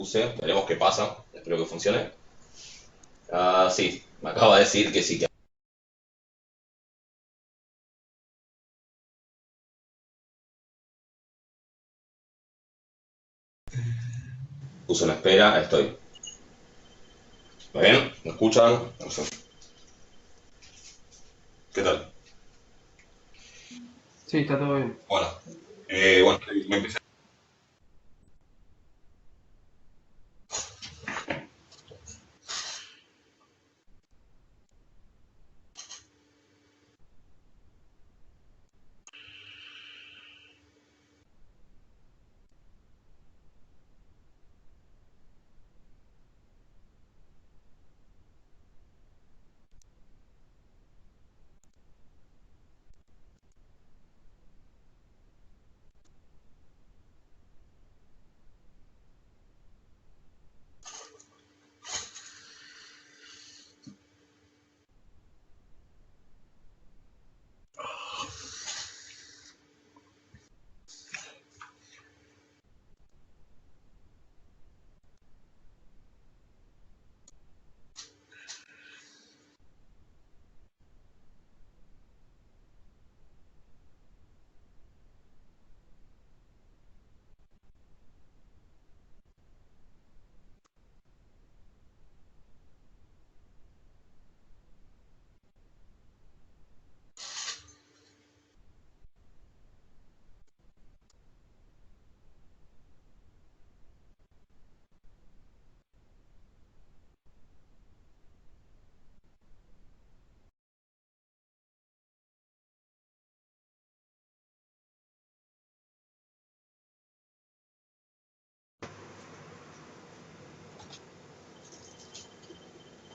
puse, veremos qué pasa, espero que funcione. Ah, sí, me acaba de decir que sí, que puse una espera, estoy. ¿Va bien? ¿Me escuchan? No sé. ¿Qué tal? Sí, está todo bien. Bueno, bueno, me empecé.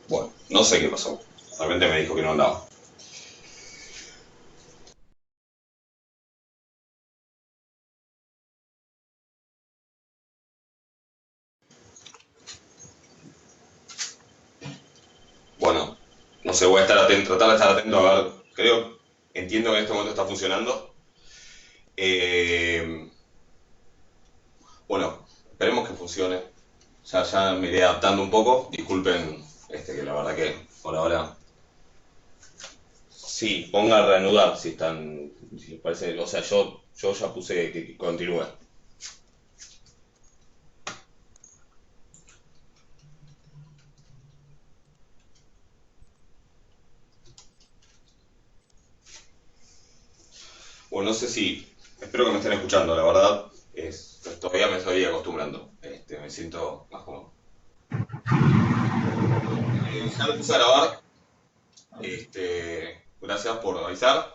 Bueno, no sé qué pasó. De repente me dijo que no andaba. Bueno, no sé, voy a estar atento, tratar de estar atento a ver. Entiendo que en este momento está funcionando. Eh, bueno, esperemos que funcione. Ya me iré adaptando un poco. Disculpen, que la verdad que por ahora. Sí, ponga a reanudar si están. Si les parece. O sea, yo ya puse que continúe. Bueno, no sé si. Espero que me estén escuchando, la verdad. Todavía me estoy acostumbrando. Me siento más cómodo. Ya me puse a grabar. Gracias por avisar.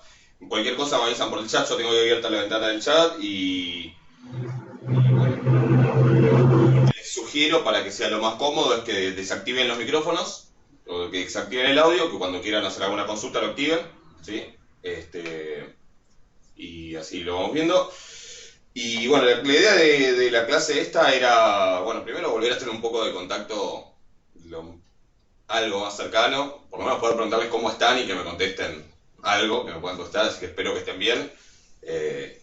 Cualquier cosa me avisan por el chat. Yo tengo ahí abierta la ventana del chat y bueno, les sugiero para que sea lo más cómodo es que desactiven los micrófonos o que desactiven el audio, que cuando quieran hacer alguna consulta lo activen, ¿sí? Este, y así lo vamos viendo. Y bueno, la idea de la clase esta era, bueno, primero volver a tener un poco de contacto, lo- algo más cercano, por lo menos poder preguntarles cómo están y que me contesten algo, que me puedan contestar, así que espero que estén bien. Eh,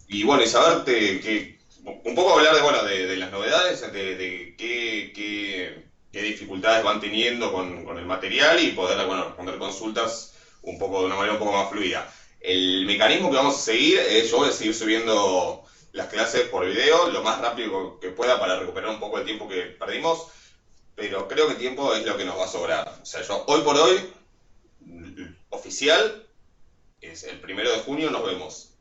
y bueno, y saberte que un poco hablar de, bueno, de las novedades, de qué dificultades van teniendo con el material y poder, bueno, responder consultas un poco de una manera un poco más fluida. El mecanismo que vamos a seguir es, yo voy a seguir subiendo las clases por video lo más rápido que pueda para recuperar un poco el tiempo que perdimos, pero creo que tiempo es lo que nos va a sobrar. O sea, yo hoy por hoy, oficial, es el 1 de junio, nos vemos.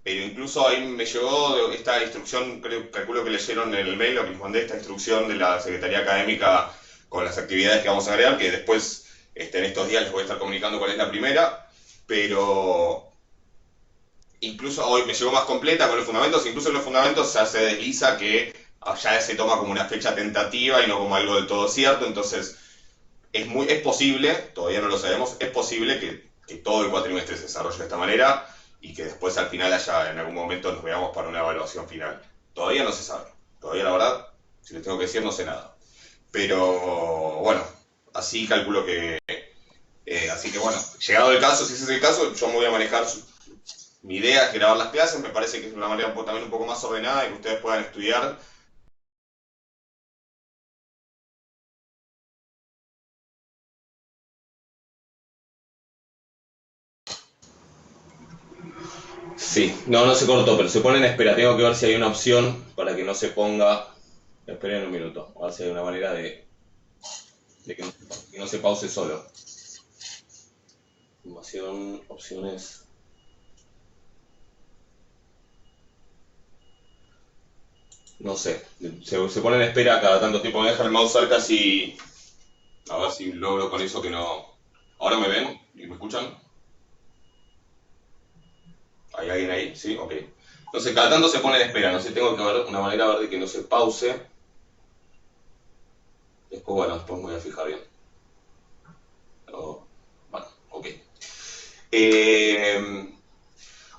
Pero incluso ahí me llegó esta instrucción, calculo que leyeron en el mail, lo que les mandé, esta instrucción de la Secretaría Académica con las actividades que vamos a agregar, que después en estos días les voy a estar comunicando cuál es la primera, pero incluso hoy me llegó más completa con los fundamentos, incluso en los fundamentos ya se desliza que ya se toma como una fecha tentativa y no como algo del todo cierto, entonces es posible, todavía no lo sabemos, es posible que todo el cuatrimestre se desarrolle de esta manera y que después al final haya en algún momento nos veamos para una evaluación final. Todavía no se sabe. Todavía la verdad, si les tengo que decir, no sé nada. Pero bueno, así así que bueno, llegado el caso, si ese es el caso, yo me voy a manejar mi idea es grabar las clases, me parece que es una manera también un poco más ordenada y que ustedes puedan estudiar. Sí, no, no se cortó, pero se pone en espera. Tengo que ver si hay una opción para que no se ponga. Esperen un minuto, a ver si hay una manera de que no se pause solo. Información, opciones. No sé, se pone en espera cada tanto tiempo. Me deja el mouse cerca si. A ver si logro con eso que no. ¿Ahora me ven y me escuchan? ¿Hay alguien ahí? Sí, ok. Entonces, cada tanto se pone en espera. No sé, tengo que ver una manera de que no se pause. Después, bueno, después me voy a fijar bien. Pero, bueno, ok. Eh,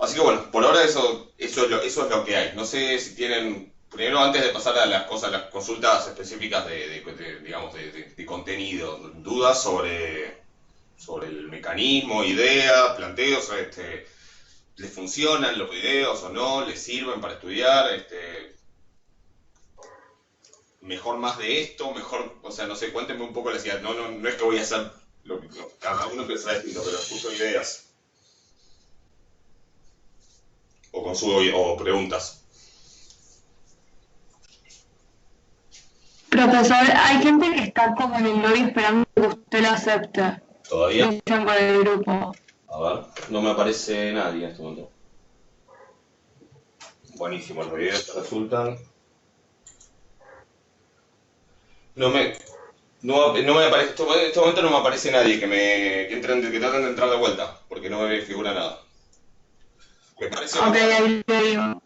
Así que bueno, por ahora eso es lo que hay. No sé si tienen, primero antes de pasar a las cosas, las consultas específicas digamos, de contenido, dudas sobre el mecanismo, ideas, planteos, ¿les funcionan los videos o no? ¿Les sirven para estudiar? Mejor más de esto, mejor, o sea, no sé, cuéntenme un poco la idea. No, no, no es que voy a hacer lo que cada uno pensará distinto, pero escucho ideas o preguntas. Profesor, hay gente que está como en el lobby esperando que usted lo acepte. ¿Todavía? Dicen por el grupo. A ver, no me aparece nadie en este momento. Buenísimo, los videos resultan. No me, no me aparece, en este momento no me aparece nadie que traten de entrar de vuelta, porque no me figura nada. Me parece Ok, bárbaro, ahí le digo.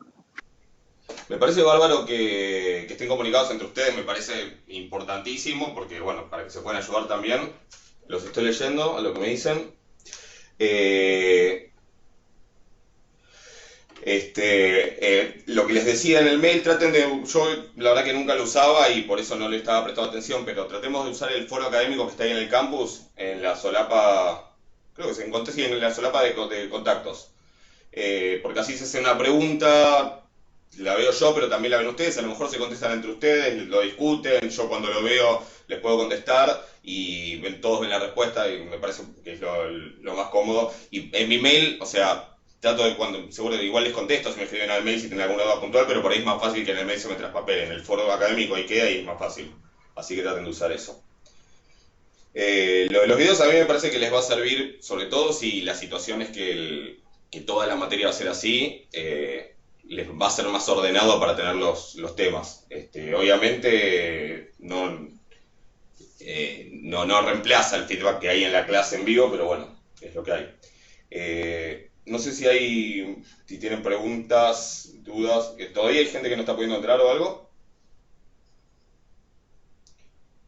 me parece bárbaro que estén comunicados entre ustedes, me parece importantísimo, porque bueno, para que se puedan ayudar también. Los estoy leyendo, a lo que me dicen. Eh, lo que les decía en el mail, yo la verdad que nunca lo usaba y por eso no le estaba prestando atención, pero tratemos de usar el foro académico que está ahí en el campus, en la solapa, creo que se encontré sí, en la solapa de contactos. Porque así se hace una pregunta, la veo yo, pero también la ven ustedes, a lo mejor se contestan entre ustedes, lo discuten, yo cuando lo veo les puedo contestar y todos ven la respuesta y me parece que es lo más cómodo. Y en mi mail, o sea, trato de cuando, seguro que igual les contesto si me escriben al mail si tienen alguna duda puntual, pero por ahí es más fácil que en el mail se me traspapele, en el foro académico ahí queda y es más fácil. Así que traten de usar eso. Lo de los videos a mí me parece que les va a servir, sobre todo si la situación es que toda la materia va a ser así, les va a ser más ordenado para tener los temas. Obviamente no reemplaza el feedback que hay en la clase en vivo, pero bueno, es lo que hay. No sé si tienen preguntas, dudas, que todavía hay gente que no está pudiendo entrar o algo,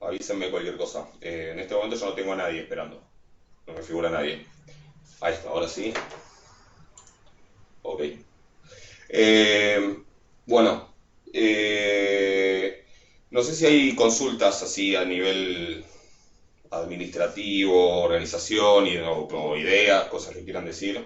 avísenme cualquier cosa. En este momento yo no tengo a nadie esperando, no me figura nadie. Ahí está, ahora sí. Ok. Eh, bueno, no sé si hay consultas así a nivel administrativo, organización o ideas, cosas que quieran decir.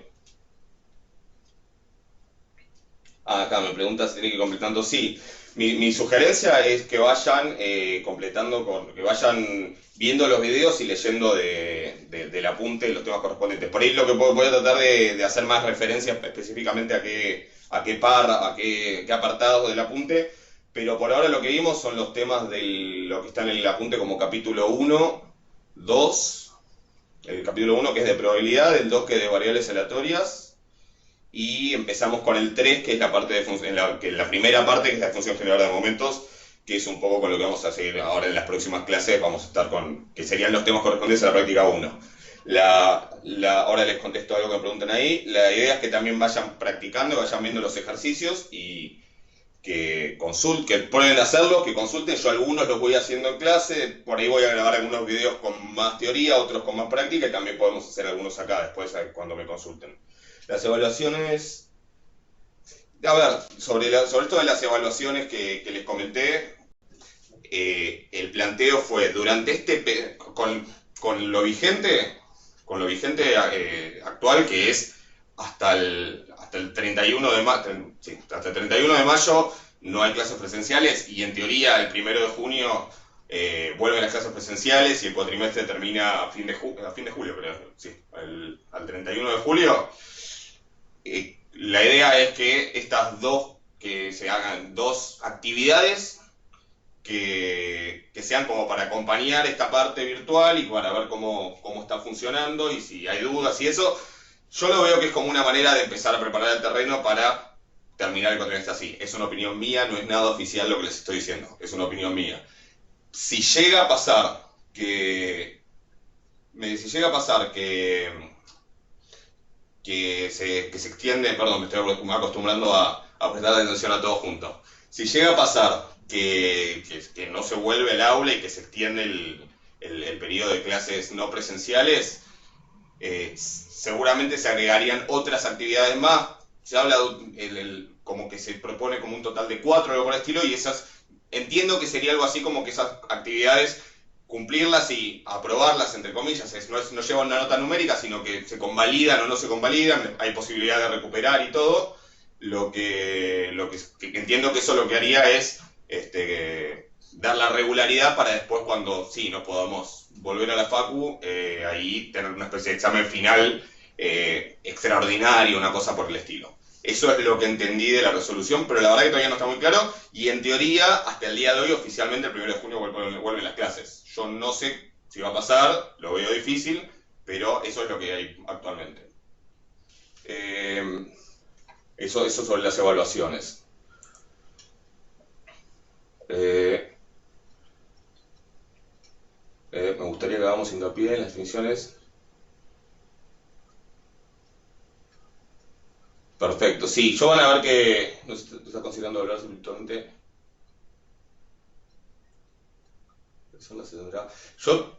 Ah, acá me pregunta si tiene que ir completando. Sí, mi sugerencia es que vayan que vayan viendo los videos y leyendo del apunte los temas correspondientes. Por ahí lo que voy a tratar de hacer más referencias específicamente a qué apartados del apunte, pero por ahora lo que vimos son los temas de lo que está en el apunte como capítulo uno, 2, el capítulo uno que es de probabilidad, el 2 que es de variables aleatorias, y empezamos con el 3 que es la parte de la primera parte, que es la función generadora de momentos, que es un poco con lo que vamos a seguir ahora en las próximas clases, vamos a estar que serían los temas correspondientes a la práctica uno. Ahora les contesto algo que me preguntan ahí. La idea es que también vayan practicando, vayan viendo los ejercicios y que prueben a hacerlos, que consulten. Yo algunos los voy haciendo en clase, por ahí voy a grabar algunos videos con más teoría, otros con más práctica, y también podemos hacer algunos acá después cuando me consulten. Las evaluaciones, a ver, sobre esto de las evaluaciones que les comenté, el planteo fue durante con lo vigente, actual, que es hasta hasta el 31 de hasta el 31 de mayo no hay clases presenciales y en teoría el 1 de junio vuelven las clases presenciales y el cuatrimestre termina a fin de julio, creo. Sí, al 31 de julio. La idea es que se hagan dos actividades que sean como para acompañar esta parte virtual y para ver cómo está funcionando y si hay dudas y eso. Yo lo veo que es como una manera de empezar a preparar el terreno para terminar el cuatrimestre así. Es una opinión mía, no es nada oficial lo que les estoy diciendo, es una opinión mía. Si llega a pasar si llega a pasar que se extiende, perdón, me estoy acostumbrando a prestar atención a todo junto. Si llega a pasar que no se vuelve el aula y que se extiende el periodo de clases no presenciales, seguramente se agregarían otras actividades más. Se habla como que se propone como un total de 4 o algo por el estilo, y esas, entiendo que sería algo así como que esas actividades, cumplirlas y aprobarlas, entre comillas, no llevan una nota numérica, sino que se convalidan o no se convalidan, hay posibilidad de recuperar y todo. Lo que entiendo que eso lo que haría es dar la regularidad para después, cuando sí nos podamos volver a la facu, ahí tener una especie de examen final extraordinario, una cosa por el estilo. Eso es lo que entendí de la resolución, pero la verdad que todavía no está muy claro, y en teoría, hasta el día de hoy, oficialmente el 1 de junio vuelven las clases. Yo no sé si va a pasar, lo veo difícil, pero eso es lo que hay actualmente. Eso sobre las evaluaciones. Me gustaría que hagamos hincapié en las definiciones. Perfecto, sí, yo van a ver que no sé, tú estás considerando hablar virtualmente. Yo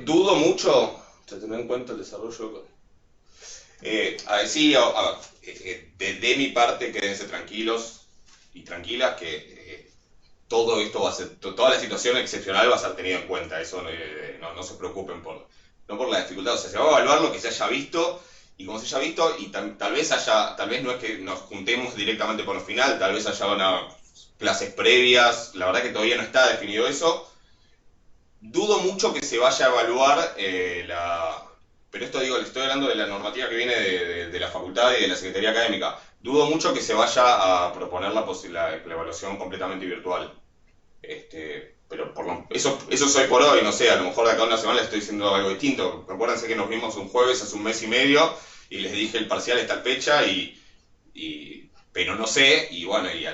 dudo mucho, tener en cuenta el desarrollo. Sí, de mi parte, quédense tranquilos y tranquilas que todo esto va a ser, toda la situación excepcional va a ser tenida en cuenta. Eso no se preocupen no por la dificultad. O sea, se va a evaluar lo que se haya visto, y como se haya visto, y tal vez no es que nos juntemos directamente por el final, tal vez haya clases previas. La verdad que todavía no está definido eso. Dudo mucho que se vaya a evaluar pero esto digo, le estoy hablando de la normativa que viene de la facultad y de la Secretaría Académica. Dudo mucho que se vaya a proponer la evaluación completamente virtual. Pero eso es hoy por hoy, no sé, a lo mejor de acá a una semana les estoy diciendo algo distinto. Acuérdense que nos vimos un jueves hace un mes y medio y les dije el parcial está fecha, pero no sé, y bueno, y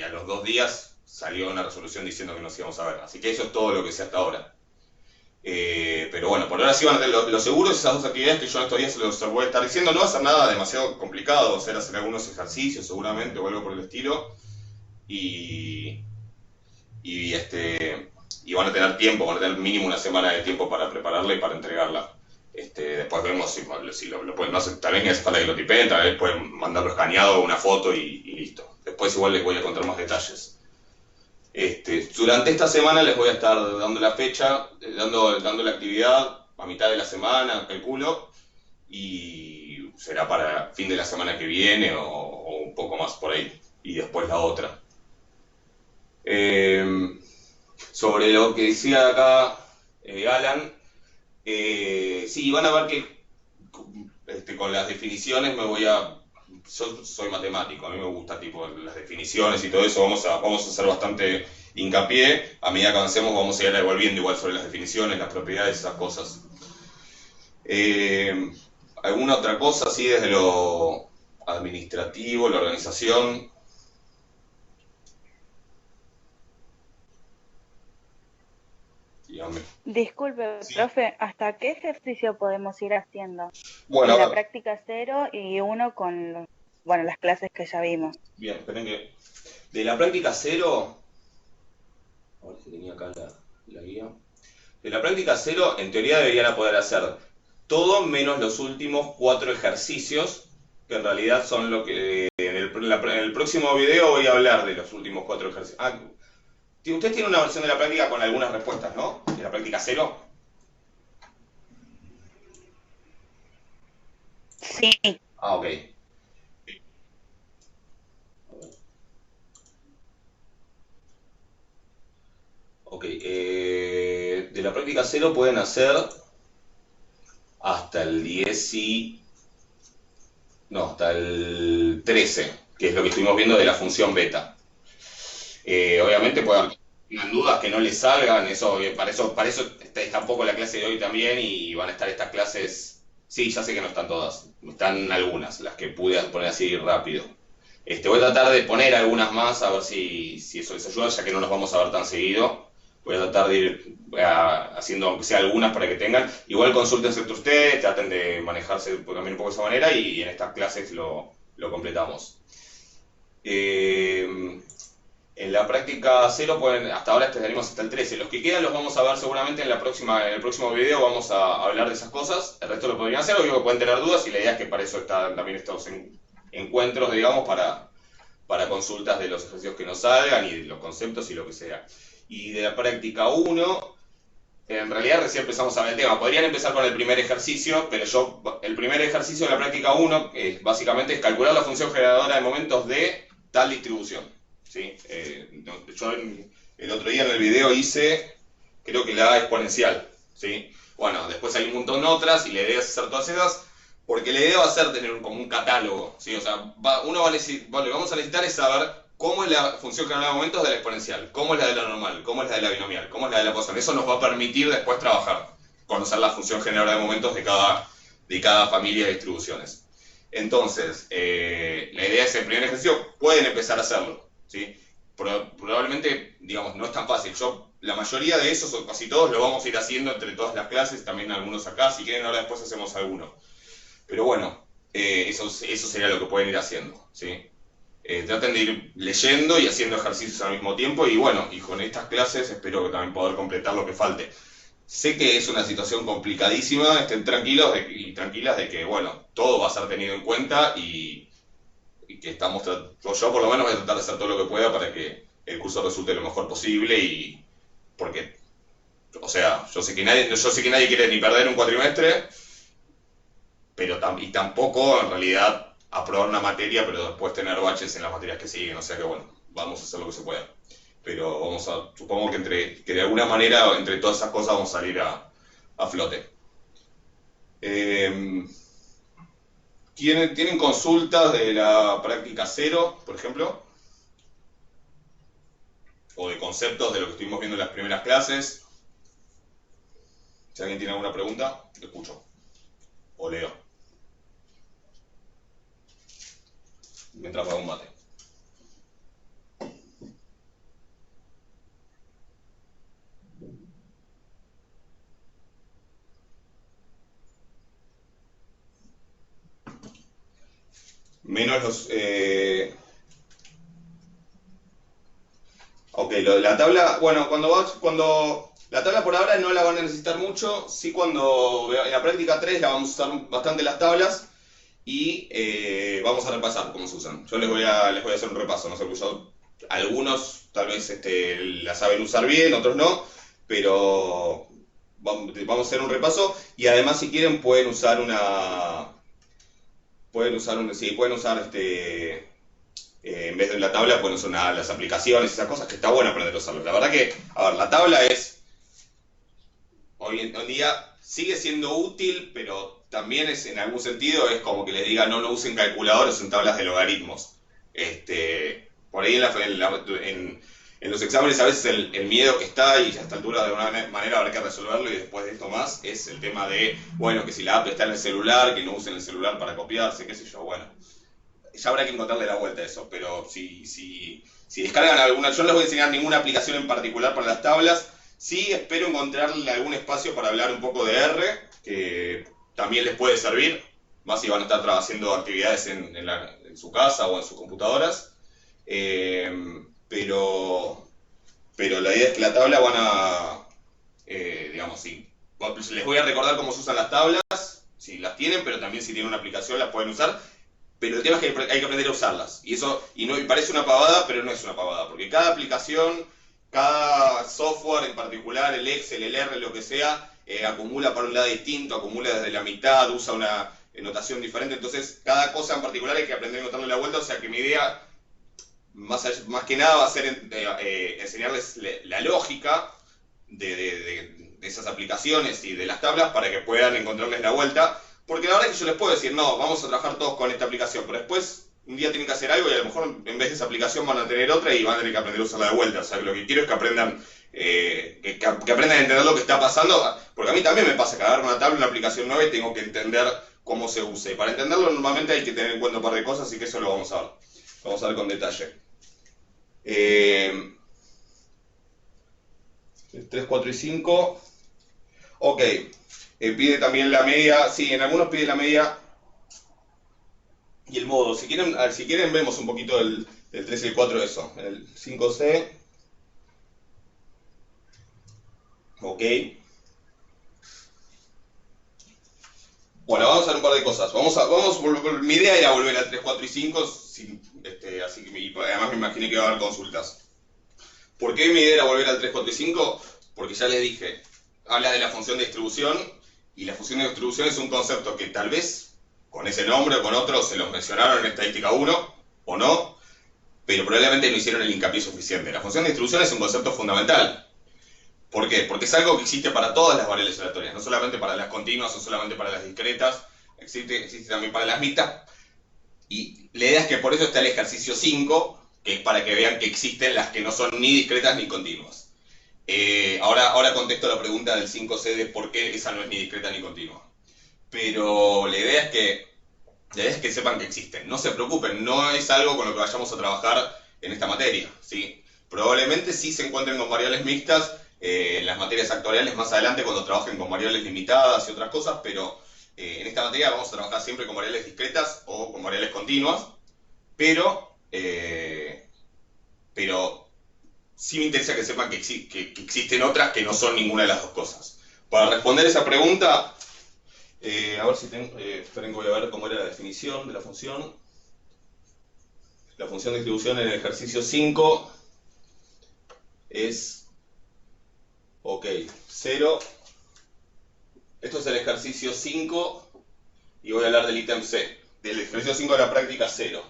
a los 2 días salió una resolución diciendo que nos íbamos a ver. Así que eso es todo lo que sé hasta ahora. Pero bueno, por ahora sí van a tener lo seguro es esas dos actividades que yo en estos días se los voy a estar diciendo. No va a ser nada demasiado complicado, va a ser hacer algunos ejercicios seguramente o algo por el estilo. Y van a tener tiempo, van a tener mínimo una semana de tiempo para prepararla y para entregarla. Después vemos si lo pueden, no sé, tal vez ni hace falta que lo tipeen, tal vez pueden mandarlo escaneado, una foto y listo. Después igual les voy a contar más detalles. Durante esta semana les voy a estar dando la fecha, dando la actividad a mitad de la semana, calculo, y será para fin de la semana que viene o un poco más por ahí, y después la otra. Sobre lo que decía acá Alan, sí, van a ver que con las definiciones yo soy matemático, a mí me gusta tipo las definiciones y todo eso, vamos a hacer bastante hincapié. A medida que avancemos vamos a ir devolviendo igual sobre las definiciones, las propiedades, esas cosas. ¿Alguna otra cosa así desde lo administrativo, la organización? Dígame. Disculpe, Sí. profe, ¿hasta qué ejercicio podemos ir haciendo? Bueno, En la práctica 0 y uno con las clases que ya vimos. bien, esperen que... De la práctica 0... A ver si tenía acá la guía. De la práctica 0, en teoría deberían poder hacer todo menos los últimos 4 ejercicios, que en realidad son lo que... En el próximo video voy a hablar de los últimos 4 ejercicios. Ustedes tienen una versión de la práctica con algunas respuestas, ¿no? De la práctica 0. Sí. Ok. Ok, de la práctica cero pueden hacer hasta el 10 y... No, hasta el 13, que es lo que estuvimos viendo de la función beta. Obviamente puede haber tengan dudas que no les salgan, para eso está un poco la clase de hoy también y van a estar estas clases, sí, ya sé que no están todas, están algunas, las que pude poner así rápido. Voy a tratar de poner algunas más a ver si eso les ayuda, ya que no nos vamos a ver tan seguido. Voy a tratar de ir haciendo aunque sea algunas para que tengan. Igual consúltense entre ustedes, traten de manejarse también un poco de esa manera y en estas clases lo completamos. En la práctica cero hasta ahora tenemos hasta el 13. Los que quedan los vamos a ver seguramente en el próximo video, vamos a hablar de esas cosas. El resto lo podrían hacer, obvio que pueden tener dudas y la idea es que para eso están también estos encuentros, digamos, para consultas de los ejercicios que nos salgan y de los conceptos y lo que sea. Y de la práctica uno, en realidad recién empezamos a ver el tema. Podrían empezar con el primer ejercicio, pero el primer ejercicio de la práctica uno básicamente es calcular la función generadora de momentos de tal distribución. ¿Sí? Yo el otro día en el video hice, creo que la exponencial, ¿sí? Bueno, después hay un montón de otras y la idea es hacer todas esas, porque la idea va a ser tener como un catálogo, ¿sí? O sea, lo que vamos a necesitar es saber cómo es la función generada de momentos de la exponencial, cómo es la de la normal, cómo es la de la binomial, cómo es la de la Poisson. Eso nos va a permitir después trabajar, conocer la función generadora de momentos de cada familia de distribuciones. Entonces, la idea es el primer ejercicio, pueden empezar a hacerlo, ¿sí? Probablemente, digamos, no es tan fácil. La mayoría de esos, o casi todos, lo vamos a ir haciendo entre todas las clases, también algunos acá, si quieren ahora después hacemos alguno. Pero bueno, eso sería lo que pueden ir haciendo, ¿sí? Traten de ir leyendo y haciendo ejercicios al mismo tiempo y bueno, y con estas clases espero que también poder completar lo que falte. Sé que es una situación complicadísima, estén tranquilos y tranquilas de que, bueno, todo va a ser tenido en cuenta y que yo por lo menos voy a tratar de hacer todo lo que pueda para que el curso resulte lo mejor posible y porque, o sea, yo sé que nadie quiere ni perder un cuatrimestre, pero tampoco en realidad aprobar una materia, pero después tener baches en las materias que siguen, o sea que bueno, vamos a hacer lo que se pueda. Pero supongo que de alguna manera entre todas esas cosas vamos a salir a flote. ¿Tienen consultas de la práctica cero, por ejemplo? ¿O de conceptos de lo que estuvimos viendo en las primeras clases? Si alguien tiene alguna pregunta, lo escucho. O leo. Mientras me hago un mate. Menos los... Ok, lo de la tabla, bueno, cuando la tabla por ahora no la van a necesitar mucho, sí cuando en la práctica 3 la vamos a usar bastante las tablas y vamos a repasar cómo se usan. Yo les voy a hacer un repaso, no sé, pues algunos tal vez la saben usar bien, otros no, pero vamos a hacer un repaso y además si quieren pueden usar en vez de la tabla pueden usar las aplicaciones, esas cosas que está bueno aprender a usarlo. La verdad que, a ver, la tabla hoy en día sigue siendo útil, pero también en algún sentido es como que les diga no usen calculadores, usen tablas de logaritmos. Por ahí en los exámenes a veces el miedo que está y a esta altura de alguna manera habrá que resolverlo y después de esto más es el tema de, bueno, que si la app está en el celular, que no usen el celular para copiarse, qué sé yo, bueno. Ya habrá que encontrarle la vuelta a eso, pero si descargan alguna, yo no les voy a enseñar ninguna aplicación en particular para las tablas, sí espero encontrarle algún espacio para hablar un poco de R, que también les puede servir, más si van a estar haciendo actividades en su casa o en sus computadoras, pero la idea es que la tabla digamos, sí, les voy a recordar cómo se usan las tablas, si las tienen, pero también si tienen una aplicación las pueden usar. Pero el tema es que hay que aprender a usarlas. Y parece una pavada, pero no es una pavada. Porque cada aplicación, cada software en particular, el Excel, el R, lo que sea, acumula para un lado distinto, acumula desde la mitad, usa una notación diferente. Entonces, cada cosa en particular hay que aprender a encontrarle la vuelta. O sea que mi idea, más que nada, va a ser enseñarles la lógica de esas aplicaciones y de las tablas para que puedan encontrarles la vuelta. Porque la verdad es que yo les puedo decir, no, vamos a trabajar todos con esta aplicación, pero después un día tienen que hacer algo y a lo mejor en vez de esa aplicación van a tener otra y van a tener que aprender a usarla de vuelta. O sea, lo que quiero es que aprendan, que aprendan a entender lo que está pasando, porque a mí también me pasa que agarro una tabla, una aplicación nueva y tengo que entender cómo se usa. Y para entenderlo normalmente hay que tener en cuenta un par de cosas, así que eso lo vamos a ver. Vamos a ver con detalle. 3, 4 y 5. Ok. Pide también la media. Sí, en algunos pide la media y el modo. Si quieren, a ver, si quieren vemos un poquito del 3 y el 4 de eso. El 5C. Ok. Bueno, vamos a hacer un par de cosas. Mi idea era volver al 3, 4 y 5, así que y además me imaginé que iba a haber consultas. ¿Por qué mi idea era volver al 3, 4 y 5? Porque ya les dije, habla de la función de distribución, y la función de distribución es un concepto que tal vez con ese nombre o con otro se los mencionaron en estadística 1 o no, pero probablemente no hicieron el hincapié suficiente. La función de distribución es un concepto fundamental. ¿Por qué? Porque es algo que existe para todas las variables aleatorias, no solamente para las continuas o solamente para las discretas, existe también para las mixtas. Y la idea es que por eso está el ejercicio 5, que es para que vean que existen las que no son ni discretas ni continuas. Ahora contesto la pregunta del 5C de por qué esa no es ni discreta ni continua. Pero la idea es que sepan que existen. No se preocupen, no es algo con lo que vayamos a trabajar en esta materia, ¿sí? Probablemente sí se encuentren con variables mixtas en las materias actuariales más adelante cuando trabajen con variables limitadas y otras cosas, pero en esta materia vamos a trabajar siempre con variables discretas o con variables continuas, pero sí me interesa que sepan que existen otras que no son ninguna de las dos cosas. Para responder esa pregunta, a ver si tengo, esperen que voy a ver cómo era la definición de la función. La función de distribución en el ejercicio 5 es, ok, 0. Esto es el ejercicio 5 y voy a hablar del ítem C. Del ejercicio 5 de la práctica 0.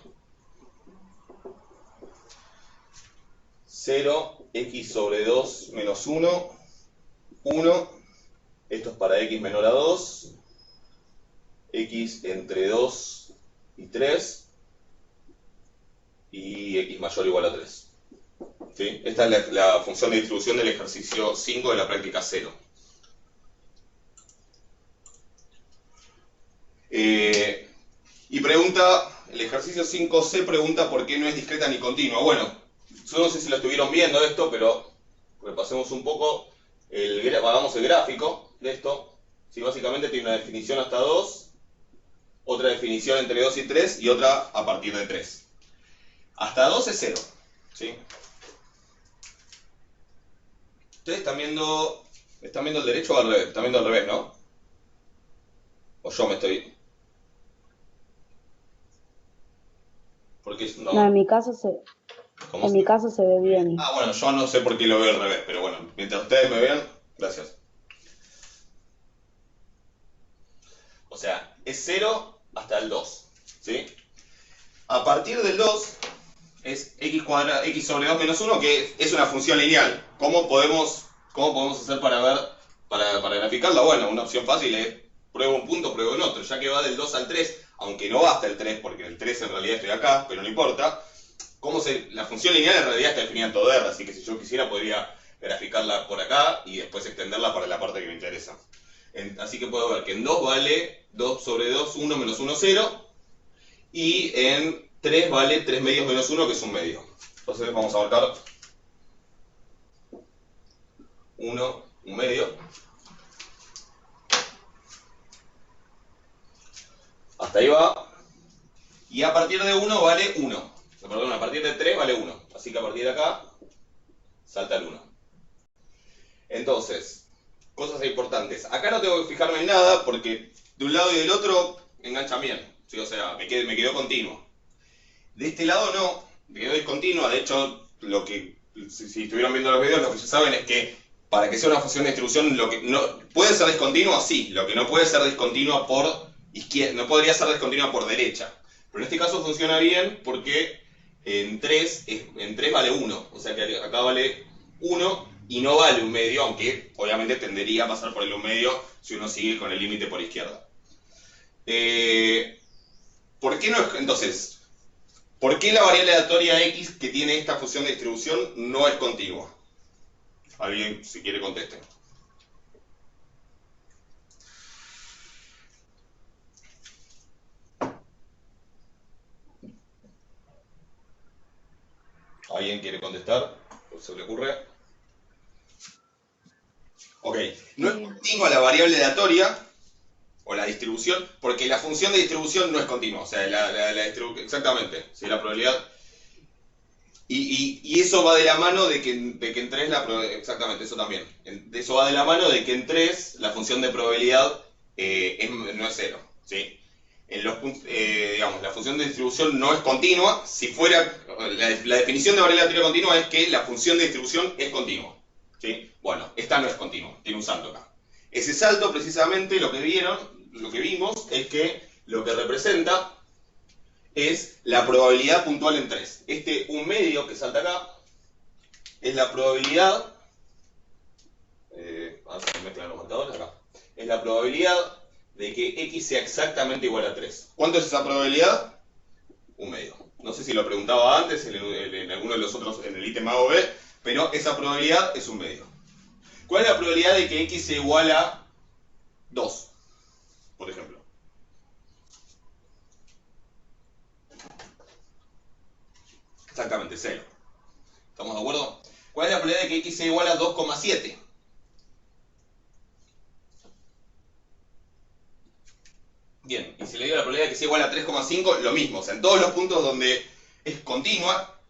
0, x sobre 2 menos 1, 1. Esto es para x menor a 2. X entre 2 y 3. Y x mayor o igual a 3. ¿Sí? Esta es la función de distribución del ejercicio 5 de la práctica 0. Y pregunta, el ejercicio 5C pregunta por qué no es discreta ni continua. Bueno, yo no sé si lo estuvieron viendo esto, pero repasemos un poco, hagamos el gráfico de esto. ¿Sí? Básicamente tiene una definición hasta 2, otra definición entre 2 y 3 y otra a partir de 3. Hasta 2 es 0. ¿Sí? Ustedes están viendo el derecho o al revés, están viendo al revés, ¿no? O yo me estoy... Porque no. No, en mi caso se ve bien. Ah, bueno, yo no sé por qué lo veo al revés, pero bueno, mientras ustedes me vean, gracias. O sea, es 0 hasta el 2, ¿sí? A partir del 2 es x sobre 2 menos 1, que es una función lineal. ¿Cómo podemos hacer para graficarla? Bueno, una opción fácil es pruebo un punto, pruebo en otro, ya que va del 2 al 3, aunque no va hasta el 3, porque el 3 en realidad estoy acá, pero no importa. La función lineal en realidad está definida en todo R, así que si yo quisiera podría graficarla por acá y después extenderla para la parte que me interesa. Así que puedo ver que en 2 vale 2 sobre 2, 1 menos 1, 0. Y en 3 vale 3 medios menos 1, que es un medio. Entonces vamos a marcar 1, un medio. Hasta ahí va. Y a partir de 1 vale 1. Perdón, a partir de 3 vale 1. Así que a partir de acá salta el 1. Entonces, cosas importantes. Acá no tengo que fijarme en nada porque de un lado y del otro enganchan bien. ¿Sí? O sea, me quedó continuo. De este lado no, me quedó discontinua. De hecho, si estuvieron viendo los videos, lo que ya saben es que para que sea una función de distribución, lo que no puede ser discontinua, sí. Lo que no puede ser discontinua por izquierda, no podría ser discontinua por derecha. Pero en este caso funciona bien porque en 3 vale 1. O sea que acá vale 1 y no vale un medio, aunque obviamente tendería a pasar por el un medio si uno sigue con el límite por izquierda. ¿Por qué no es, entonces, por qué la variable aleatoria x que tiene esta función de distribución no es continua? Alguien, si quiere, conteste. ¿Alguien quiere contestar? ¿Se le ocurre? Ok, no es continua la variable aleatoria o la distribución, porque la función de distribución no es continua. O sea, exactamente, si la probabilidad... Y eso va de la mano de que en 3 exactamente, eso también. Eso va de la mano de que en 3 la función de probabilidad no es 0, ¿sí? Digamos, la función de distribución no es continua. Si fuera, la definición de variable aleatoria continua es que la función de distribución es continua, ¿sí? Bueno, esta no es continua, tiene un salto acá. Ese salto, precisamente, lo que vimos es que lo que representa es la probabilidad puntual en 3. Este un medio que salta acá es la probabilidad, vamos a mezclar los marcadores acá, es la probabilidad de que x sea exactamente igual a 3. ¿Cuánto es esa probabilidad? Un medio. No sé si lo preguntaba antes en alguno de los otros, en el ítem A o B, pero esa probabilidad es un medio. ¿Cuál es la probabilidad de que x sea igual a 2, por ejemplo? Exactamente, 0. ¿Estamos de acuerdo? ¿Cuál es la probabilidad de que x sea igual a 2,7? Bien, y si le digo la probabilidad de que sea igual a 3,5, lo mismo. O sea, en todos los puntos donde es continua,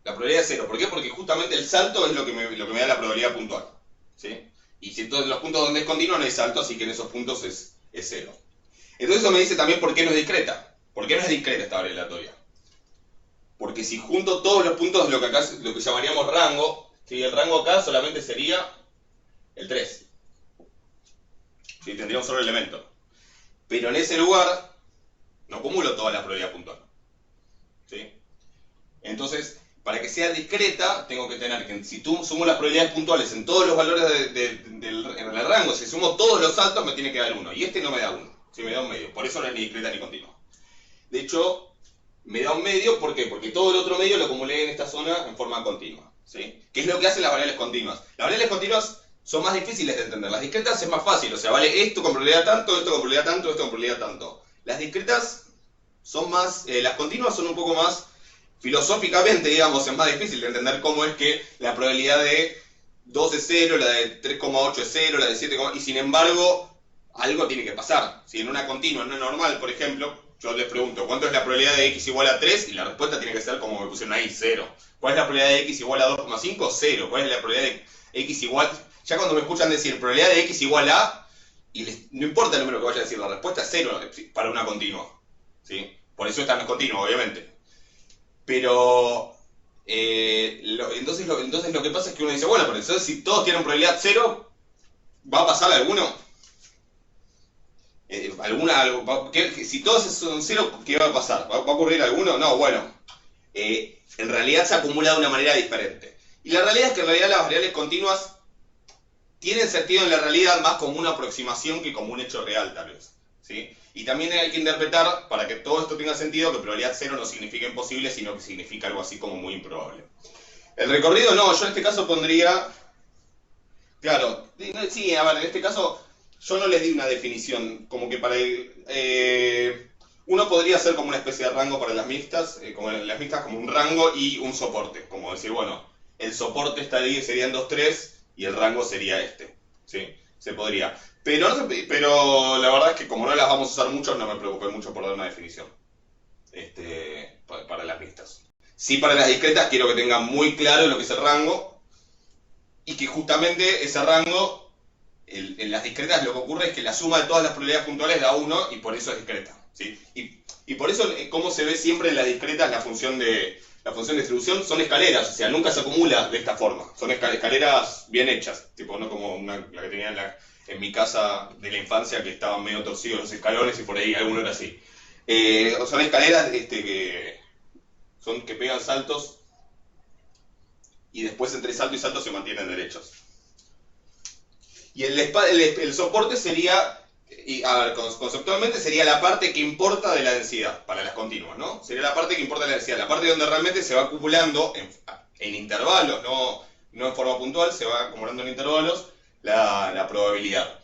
la probabilidad es 0. ¿Por qué? Porque justamente el salto es lo que me da la probabilidad puntual, ¿sí? Y si en todos los puntos donde es continua no hay salto, así que en esos puntos es 0. Entonces eso me dice también por qué no es discreta. ¿Por qué no es discreta esta variable aleatoria? Porque si junto todos los puntos, lo que llamaríamos rango, ¿sí? El rango acá solamente sería el 3. ¿Sí? Tendría un solo elemento. Pero en ese lugar no acumulo toda la probabilidad puntual, ¿sí? Entonces, para que sea discreta, tengo que tener que, si tú sumo las probabilidades puntuales en todos los valores en el rango, si sumo todos los saltos, me tiene que dar 1. Y este no me da 1, ¿sí? Me da un medio. Por eso no es ni discreta ni continua. De hecho, me da un medio, ¿por qué? Porque todo el otro medio lo acumulé en esta zona en forma continua, ¿sí? ¿Qué es lo que hacen las variables continuas? Las variables continuas son más difíciles de entender. Las discretas es más fácil, o sea, vale esto con probabilidad tanto, esto con probabilidad tanto, esto con probabilidad tanto. Las discretas son más, las continuas son un poco más, filosóficamente, digamos, es más difícil de entender cómo es que la probabilidad de 2 es 0, la de 3,8 es 0, la de 7, y sin embargo, algo tiene que pasar. Si en una continua, en una normal, por ejemplo, yo les pregunto, ¿cuánto es la probabilidad de x igual a 3? Y la respuesta tiene que ser como me pusieron ahí, 0. ¿Cuál es la probabilidad de x igual a 2,5? 0. ¿Cuál es la probabilidad de x igual? Ya cuando me escuchan decir probabilidad de x igual a, y no importa el número que vaya a decir, la respuesta es 0 para una continua, ¿sí? Por eso esta no es continua, obviamente. Pero, entonces lo que pasa es que uno dice, bueno, pero entonces si todos tienen probabilidad 0, ¿va a pasar alguno? Si todos son 0, ¿qué va a pasar? ¿Va a ocurrir alguno? No, bueno. En realidad se acumula de una manera diferente. Y la realidad es que en realidad las variables continuas tienen sentido en la realidad más como una aproximación que como un hecho real, tal vez, ¿sí? Y también hay que interpretar, para que todo esto tenga sentido, que probabilidad 0 no significa imposible, sino que significa algo así como muy improbable. El recorrido no, yo en este caso pondría... Claro, sí, a ver, en este caso yo no les di una definición, como que para uno podría hacer como una especie de rango para las mixtas como un rango y un soporte, como decir, bueno, el soporte serían 2, 3 y el rango sería este, ¿sí? Se podría. Pero la verdad es que como no las vamos a usar mucho, no me preocupé mucho por dar una definición para las mixtas. Sí, para las discretas quiero que tengan muy claro lo que es el rango y que justamente ese rango, en las discretas lo que ocurre es que la suma de todas las probabilidades puntuales da 1 y por eso es discreta, ¿sí? Y por eso, como se ve siempre en las discretas, la función de distribución son escaleras, o sea, nunca se acumula de esta forma. Son escaleras bien hechas, tipo no como la que tenía en mi casa de la infancia, que estaban medio torcidos los escalones y por ahí alguno era así. Son escaleras que pegan saltos y después entre salto y salto se mantienen derechos. Y el soporte sería, a ver, conceptualmente sería la parte que importa de la densidad, para las continuas, ¿no? Sería la parte que importa de la densidad, la parte donde realmente se va acumulando en intervalos, no en forma puntual, se va acumulando en intervalos la probabilidad.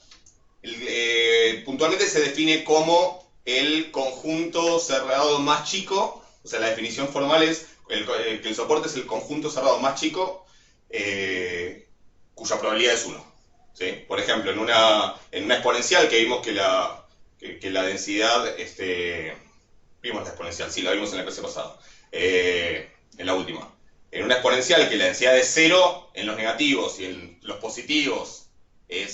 Puntualmente se define como el conjunto cerrado más chico, o sea, la definición formal es que el soporte es el conjunto cerrado más chico cuya probabilidad es 1. ¿Sí? Por ejemplo, en una exponencial que vimos que la densidad, vimos la exponencial, sí, la vimos en la clase pasada, en la última. En una exponencial que la densidad es 0 en los negativos y en los positivos en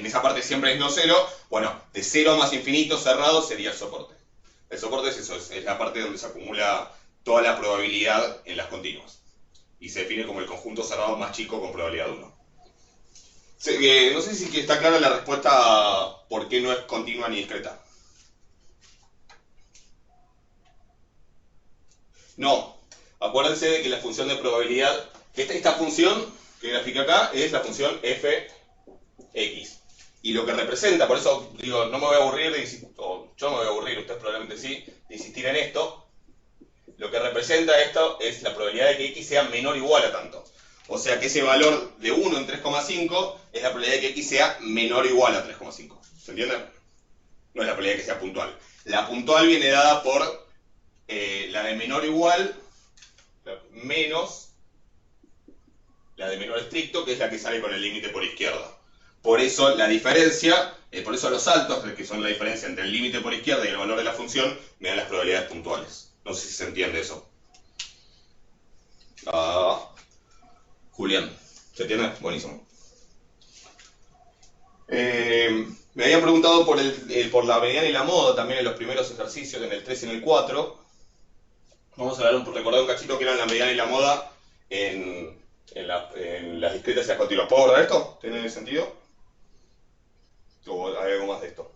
esa parte siempre es no 0, bueno, de 0 más infinito cerrado sería el soporte. El soporte es eso, es la parte donde se acumula toda la probabilidad en las continuas. Y se define como el conjunto cerrado más chico con probabilidad 1. No sé si está clara la respuesta a por qué no es continua ni discreta. No, acuérdense de que la función de probabilidad, esta función que grafica acá es la función fx. Y lo que representa, por eso digo, no me voy a aburrir, o yo me voy a aburrir, ustedes probablemente sí, de insistir en esto. Lo que representa esto es la probabilidad de que x sea menor o igual a tanto. O sea que ese valor de 1 en 3,5 es la probabilidad de que x sea menor o igual a 3,5. ¿Se entiende? No es la probabilidad de que sea puntual. La puntual viene dada por la de menor o igual menos la de menor estricto, que es la que sale con el límite por izquierda. Por eso la diferencia, por eso los saltos, que son la diferencia entre el límite por izquierda y el valor de la función, me dan las probabilidades puntuales. No sé si se entiende eso. Julián, ¿se entiende? Buenísimo. Me habían preguntado por la mediana y la moda también en los primeros ejercicios, en el 3 y en el 4. Vamos a recordar un cachito que eran la mediana y la moda en las discretas y las continuas. ¿Puedo borrar esto? ¿Tiene sentido? ¿O hay algo más de esto?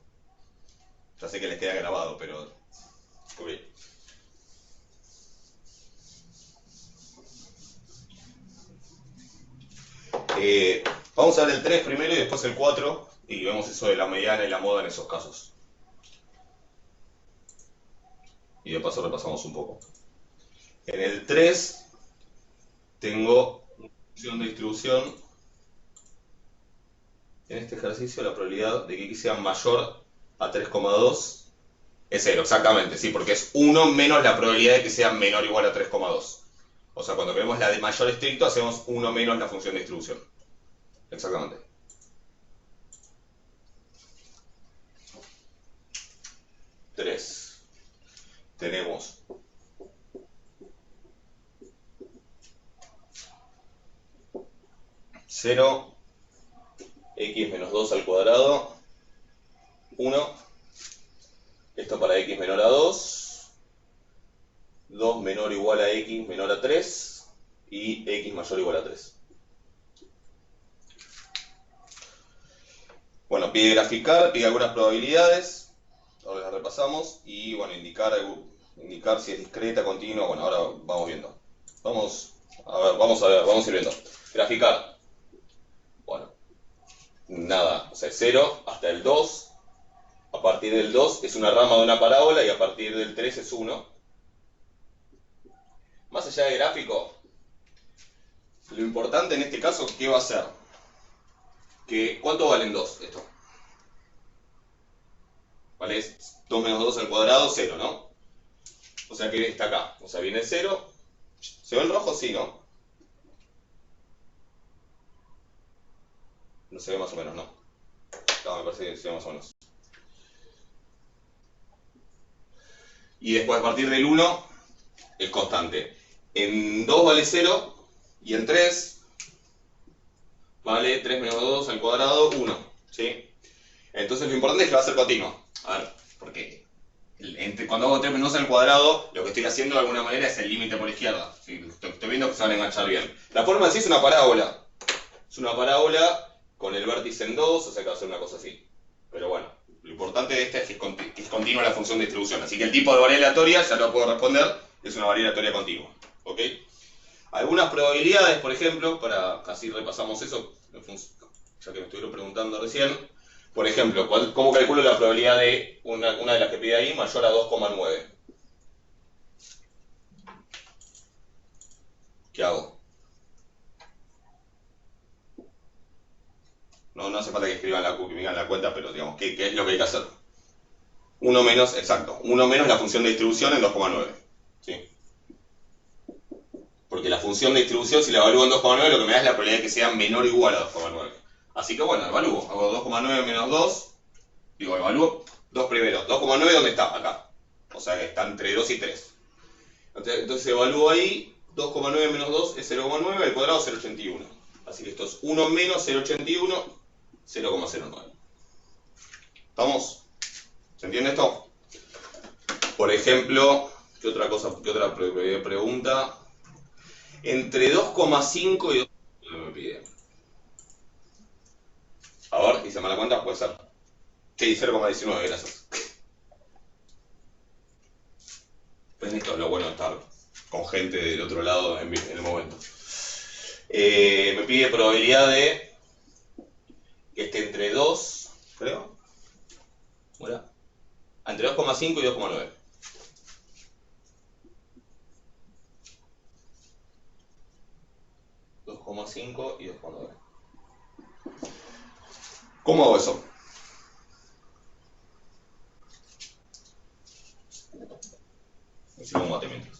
Ya sé que les queda grabado, pero... Okay. Vamos a ver el 3 primero y después el 4 y vemos eso de la mediana y la moda en esos casos. Y de paso repasamos un poco. En el 3 tengo una función de distribución. En este ejercicio la probabilidad de que x sea mayor a 3,2 es 0, exactamente, sí, porque es 1 menos la probabilidad de que sea menor o igual a 3,2. O sea, cuando queremos la de mayor estricto, hacemos 1 menos la función de distribución. Exactamente. Tres. Tenemos 0, x menos 2 al cuadrado, 1, esto para x menor a 2, 2 menor o igual a x menor a 3 y x mayor o igual a 3. Bueno, pide graficar, pide algunas probabilidades, ahora las repasamos, y bueno, indicar si es discreta, continua, bueno, ahora vamos viendo. Vamos a ir viendo. Graficar. Bueno, nada, o sea, 0 hasta el 2, a partir del 2 es una rama de una parábola y a partir del 3 es 1. Más allá del gráfico, lo importante en este caso, ¿qué va a ser? ¿Cuánto valen 2 esto? Vale, 2 menos 2 al cuadrado, 0, ¿no? O sea que está acá, o sea, viene 0. ¿Se ve el rojo? Sí, ¿no? No se ve más o menos, ¿no? No, me parece que se ve más o menos. Y después a partir del 1 es constante. En 2 vale 0 y en 3 vale 3 menos 2 al cuadrado, 1. ¿Sí? Entonces lo importante es que va a ser continuo. A ver, porque cuando hago 3 menos 2 al cuadrado, lo que estoy haciendo de alguna manera es el límite por izquierda. ¿Sí? Estoy viendo que se van a enganchar bien. La forma en sí es una parábola. Es una parábola con el vértice en 2, o sea que va a ser una cosa así. Pero bueno, lo importante de esta es que es continua la función de distribución. Así que el tipo de variable aleatoria, ya lo puedo responder, es una variable aleatoria continua. ¿Ok? Algunas probabilidades, por ejemplo, así repasamos eso, ya que me estuvieron preguntando recién, por ejemplo, ¿cómo calculo la probabilidad de una de las que pide ahí mayor a 2,9? ¿Qué hago? No hace falta que escriban que me digan la cuenta, pero digamos, ¿qué es lo que hay que hacer? 1 menos, exacto, 1 menos la función de distribución en 2,9. ¿Sí? Porque la función de distribución, si la evalúo en 2,9, lo que me da es la probabilidad de que sea menor o igual a 2,9. Así que bueno, evalúo. Hago 2,9 menos 2. Digo, evalúo dos primeros. 2,9, ¿dónde está? Acá. O sea que está entre 2 y 3. Entonces evalúo ahí. 2,9 menos 2 es 0,9, al cuadrado 0,81. Así que esto es 1 menos 0,81, 0,09. ¿Estamos? ¿Se entiende esto? Por ejemplo, ¿qué otra pregunta? Entre 2,5 y 2,9 me pide. A ver, hice mala cuenta, puede ser. Sí, 0,19, gracias. Pues esto es lo bueno de estar con gente del otro lado en el momento. Me pide probabilidad de que esté entre 2, creo. ¿Bueno? Entre 2,5 y 2,9. Y 2,9. ¿Cómo hago eso? Si pongo matemáticas.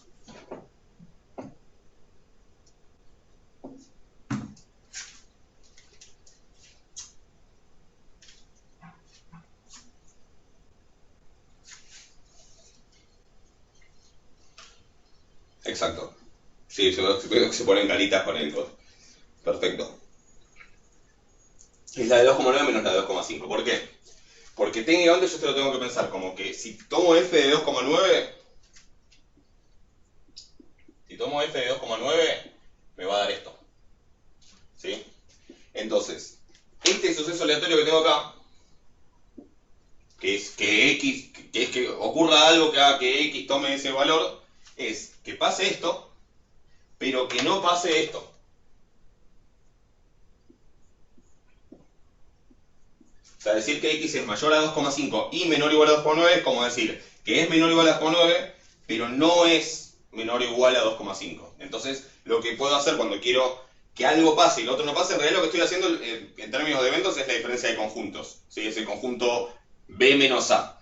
Exacto. Sí, veo que se ponen caritas con el código. Perfecto. Es la de 2,9 menos la de 2,5. ¿Por qué? Porque técnicamente yo esto lo tengo que pensar como que si tomo f de 2,9, me va a dar esto. ¿Sí? Entonces, este suceso aleatorio que tengo acá, que es que ocurra algo que haga que x tome ese valor, es que pase esto, pero que no pase esto. O sea, decir que x es mayor a 2,5 y menor o igual a 2,9 es como decir que es menor o igual a 2,9, pero no es menor o igual a 2,5. Entonces, lo que puedo hacer cuando quiero que algo pase y lo otro no pase, en realidad lo que estoy haciendo en términos de eventos es la diferencia de conjuntos. ¿Sí? Es el conjunto B menos A.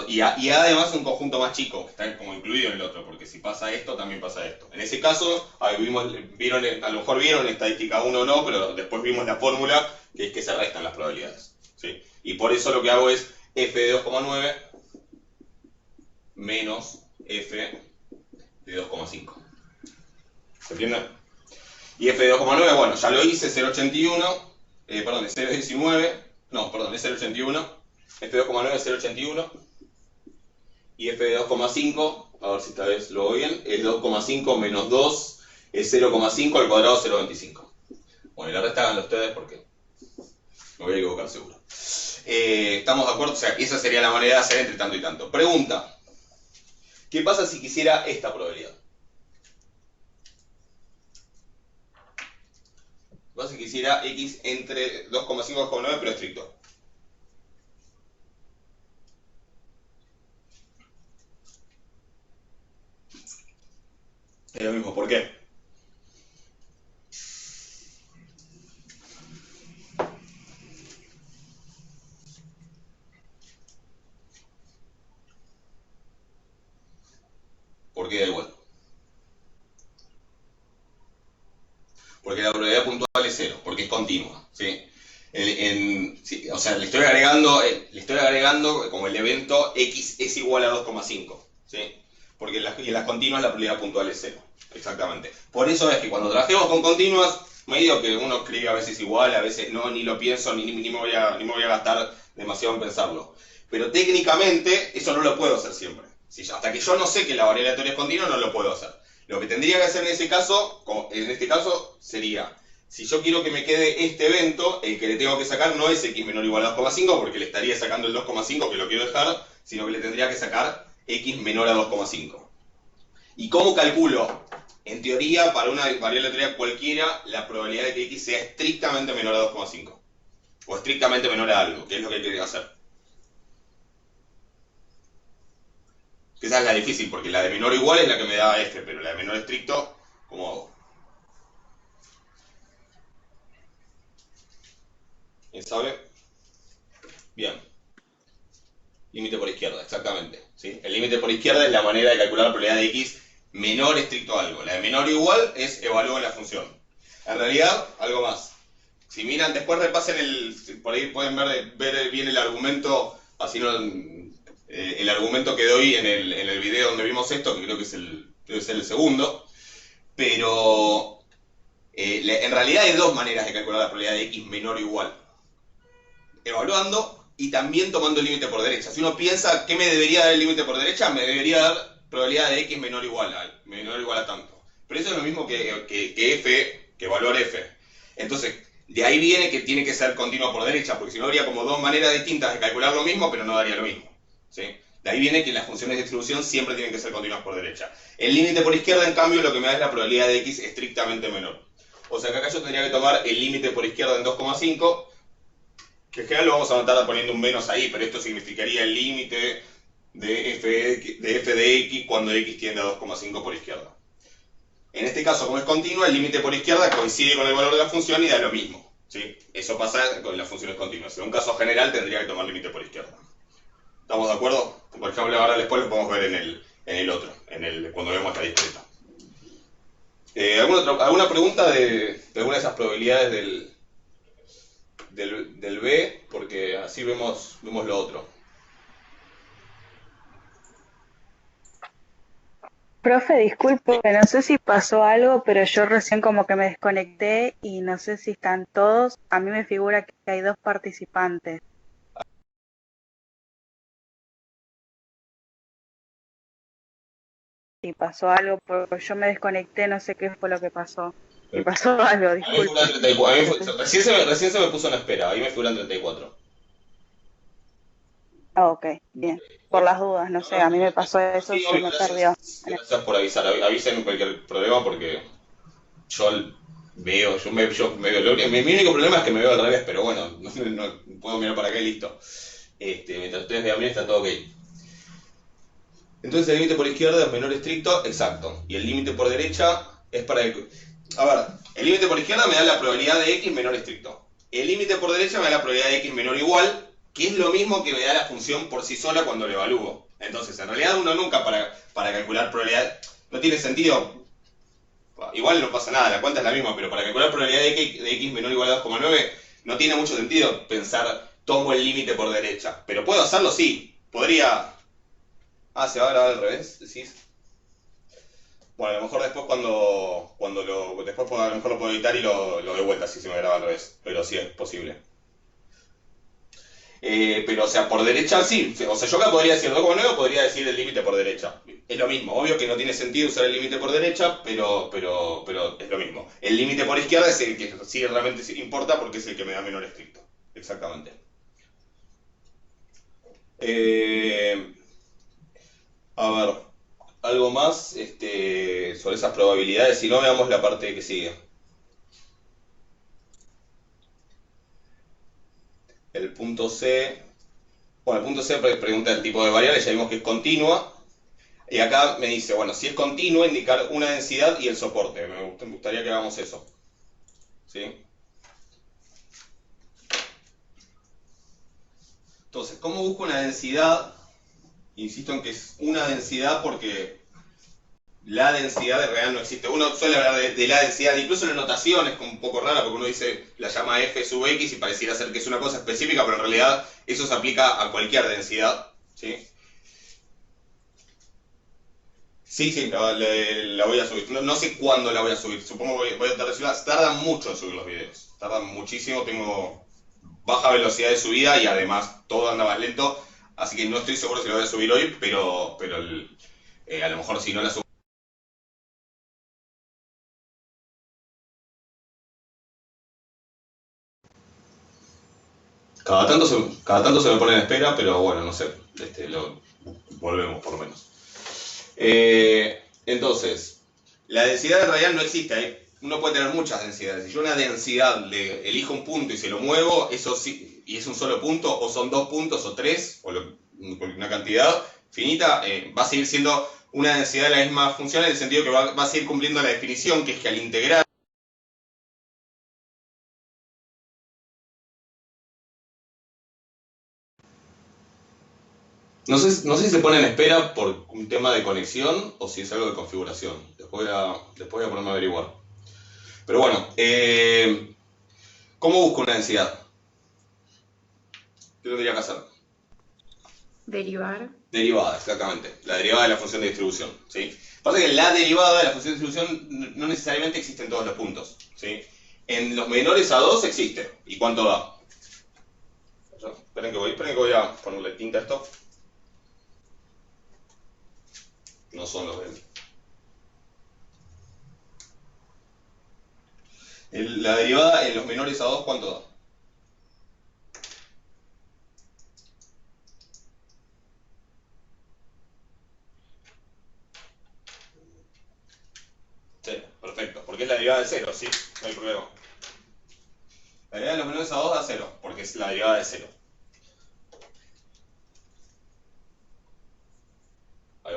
Y además un conjunto más chico, que está como incluido en el otro, porque si pasa esto, también pasa esto. En ese caso, a lo mejor vieron estadística 1 o no, pero después vimos la fórmula, que es que se restan las probabilidades. ¿Sí? Y por eso lo que hago es f de 2,9 menos f de 2,5. ¿Se entiende? Y f de 2,9, bueno, ya lo hice, 0,81, es 0,19, no, perdón, es 0,81, f de 2,9 es 0,81, y f de 2,5, a ver si esta vez lo voy bien, es 2,5 menos 2 es 0,5 al cuadrado 0,25. Bueno, y la resta háganlo ustedes porque me voy a equivocar seguro. ¿Estamos de acuerdo? O sea, esa sería la manera de hacer entre tanto y tanto. Pregunta. ¿Qué pasa si quisiera esta probabilidad? ¿Qué pasa si quisiera x entre 2,5 y 2,9 pero estricto? Es lo mismo, ¿por qué? ¿Por qué da igual? Porque la probabilidad puntual es 0, porque es continua, ¿sí? Sí, o sea, le estoy agregando como el evento x es igual a 2,5, ¿sí? Porque en las continuas la probabilidad puntual es 0, exactamente. Por eso es que cuando trabajemos con continuas, medio que uno escribe a veces igual, a veces no, ni lo pienso, ni me voy a gastar demasiado en pensarlo. Pero técnicamente eso no lo puedo hacer siempre. Hasta que yo no sé que la variable aleatoria es continua, no lo puedo hacer. Lo que tendría que hacer en este caso sería, si yo quiero que me quede este evento, el que le tengo que sacar no es x menor o igual a 2,5, porque le estaría sacando el 2,5 que lo quiero dejar, sino que le tendría que sacar x menor a 2,5. ¿Y cómo calculo En teoría, para una variable aleatoria cualquiera, la probabilidad de que x sea estrictamente menor a 2,5. O estrictamente menor a algo, que es lo que hay que hacer. Esa es la difícil, porque la de menor o igual es la que me da f, pero la de menor estricto, ¿cómo hago? ¿Quién sabe? Bien. Límite por izquierda, exactamente. ¿Sí? El límite por izquierda es la manera de calcular la probabilidad de x menor estricto a algo. La de menor o igual es evalúo la función. En realidad, algo más. Si miran, después repasen por ahí pueden ver bien el argumento, así no, el argumento que doy en el video donde vimos esto, que creo que debe ser el segundo. Pero en realidad hay dos maneras de calcular la probabilidad de x menor o igual. Evaluando y también tomando el límite por derecha. Si uno piensa, ¿qué me debería dar el límite por derecha? Me debería dar probabilidad de x menor o igual a tanto. Pero eso es lo mismo que f, que evaluar f. Entonces, de ahí viene que tiene que ser continua por derecha, porque si no habría como dos maneras distintas de calcular lo mismo, pero no daría lo mismo. ¿Sí? De ahí viene que las funciones de distribución siempre tienen que ser continuas por derecha. El límite por izquierda, en cambio, lo que me da es la probabilidad de x estrictamente menor. O sea que acá yo tendría que tomar el límite por izquierda en 2,5, que en general lo vamos a anotar poniendo un menos ahí, pero esto significaría el límite de f de x cuando x tiende a 2,5 por izquierda. En este caso, como es continua, el límite por izquierda coincide con el valor de la función y da lo mismo. ¿Sí? Eso pasa con las funciones continuas. En un caso general tendría que tomar límite por izquierda. ¿Estamos de acuerdo? Por ejemplo, ahora después lo podemos ver en el otro, cuando vemos la discreta. ¿Alguna pregunta de alguna de esas probabilidades del B? Porque así vemos lo otro. Profe, disculpe, no sé si pasó algo, pero yo recién como que me desconecté y no sé si están todos. A mí me figura que hay dos participantes. Si pasó algo, porque yo me desconecté, no sé qué fue lo que pasó. Si pasó algo, A mí me disculpe. figuran 34. Recién se me puso en espera, ahí me figuran 34. Ah, ok, bien. Por las dudas, no sé, a mí me pasó eso, Sí, se obvio, me perdió. gracias por avisar. Avisen cualquier problema porque yo veo, mi único problema es que me veo al revés, pero bueno, no puedo mirar para acá y listo. Mientras ustedes vean bien está todo ok. Entonces el límite por izquierda es menor estricto, exacto. Y el límite por derecha es para el... A ver, el límite por izquierda me da la probabilidad de x menor estricto. El límite por derecha me da la probabilidad de x menor o igual, que es lo mismo que me da la función por sí sola cuando lo evalúo. Entonces, en realidad uno nunca para calcular probabilidad... No tiene sentido. Igual no pasa nada, la cuenta es la misma, pero para calcular probabilidad de x menor o igual a 2,9 no tiene mucho sentido pensar tomo el límite por derecha. Pero puedo hacerlo, sí. Podría... Ah, ¿se va a grabar al revés? ¿Decís? Bueno, a lo mejor después después a lo mejor lo puedo editar y lo doy vuelta si se me graba al revés. Pero sí es posible. Pero, o sea, por derecha sí. O sea, yo acá podría decir 2,9 o podría decir el límite por derecha. Es lo mismo. Obvio que no tiene sentido usar el límite por derecha, pero es lo mismo. El límite por izquierda es el que sí realmente importa porque es el que me da menor estricto. Exactamente. A ver, algo más sobre esas probabilidades. Si no, veamos la parte que sigue. El punto C. Bueno, el punto C pregunta el tipo de variable, ya vimos que es continua. Y acá me dice, bueno, si es continua, indicar una densidad y el soporte. Me gustaría que hagamos eso. ¿Sí? Entonces, ¿cómo busco una densidad? Insisto en que es una densidad porque la densidad de real no existe. Uno suele hablar de la densidad, incluso la notación es como un poco rara porque uno dice, la llama f sub x y pareciera ser que es una cosa específica, pero en realidad eso se aplica a cualquier densidad. ¿Sí? Sí, la voy a subir. No sé cuándo la voy a subir. Supongo que voy a tardar en subirla. Tardan mucho en subir los videos. Tardan muchísimo. Tengo baja velocidad de subida y además todo anda más lento. Así que no estoy seguro si lo voy a subir hoy, pero a lo mejor si no la subo. Cada tanto se me pone en espera, pero bueno, no sé. Volvemos por lo menos. Entonces, La densidad en realidad no existe. Uno puede tener muchas densidades. Si yo una densidad le elijo un punto y se lo muevo, eso sí, y es un solo punto, o son 2 puntos, o 3, o una cantidad finita, va a seguir siendo una densidad de la misma función en el sentido que va a seguir cumpliendo la definición, que es que al integrar no sé si se pone en espera por un tema de conexión o si es algo de configuración. Después voy a ponerme a averiguar. Pero bueno, ¿cómo busco una densidad? ¿Qué tendría que hacer? Derivar. Derivada, exactamente. La derivada de la función de distribución. ¿Sí? Pasa que la derivada de la función de distribución no necesariamente existe en todos los puntos. ¿Sí? En los menores a 2 existe. ¿Y cuánto da? Esperen que voy a ponerle tinta a esto. No son los de... La derivada en los menores a 2, ¿cuánto da? Sí, perfecto. Porque es la derivada de 0, ¿sí? No hay problema. La derivada de los menores a 2 da 0, porque es la derivada de 0. Ahí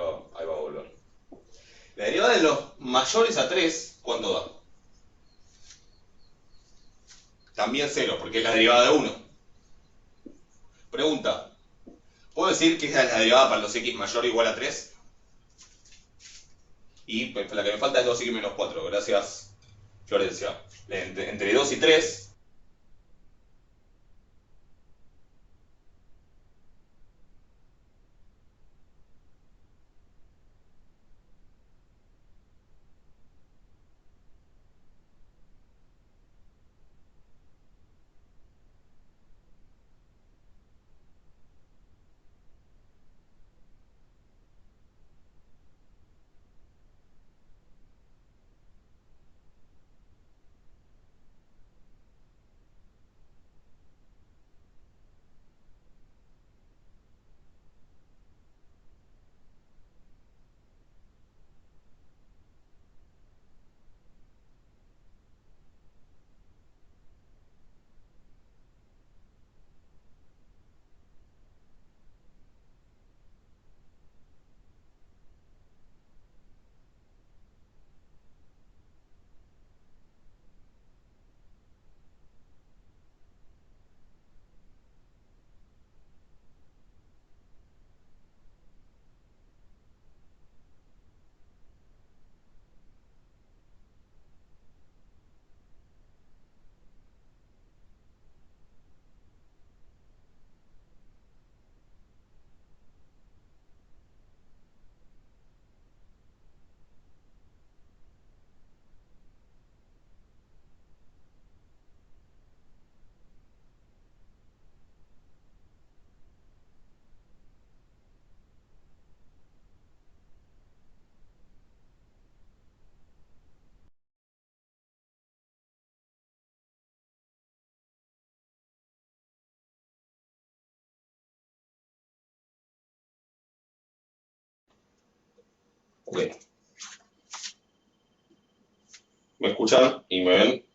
va a volver. La derivada de los mayores a 3, ¿cuánto da? También 0, porque es la derivada de 1. Pregunta, ¿puedo decir que es la derivada para los x mayor o igual a 3? Y la que me falta es 2x menos 4. Gracias, Florencia. Entre 2 y 3... Ok. ¿Me escuchan y me ven?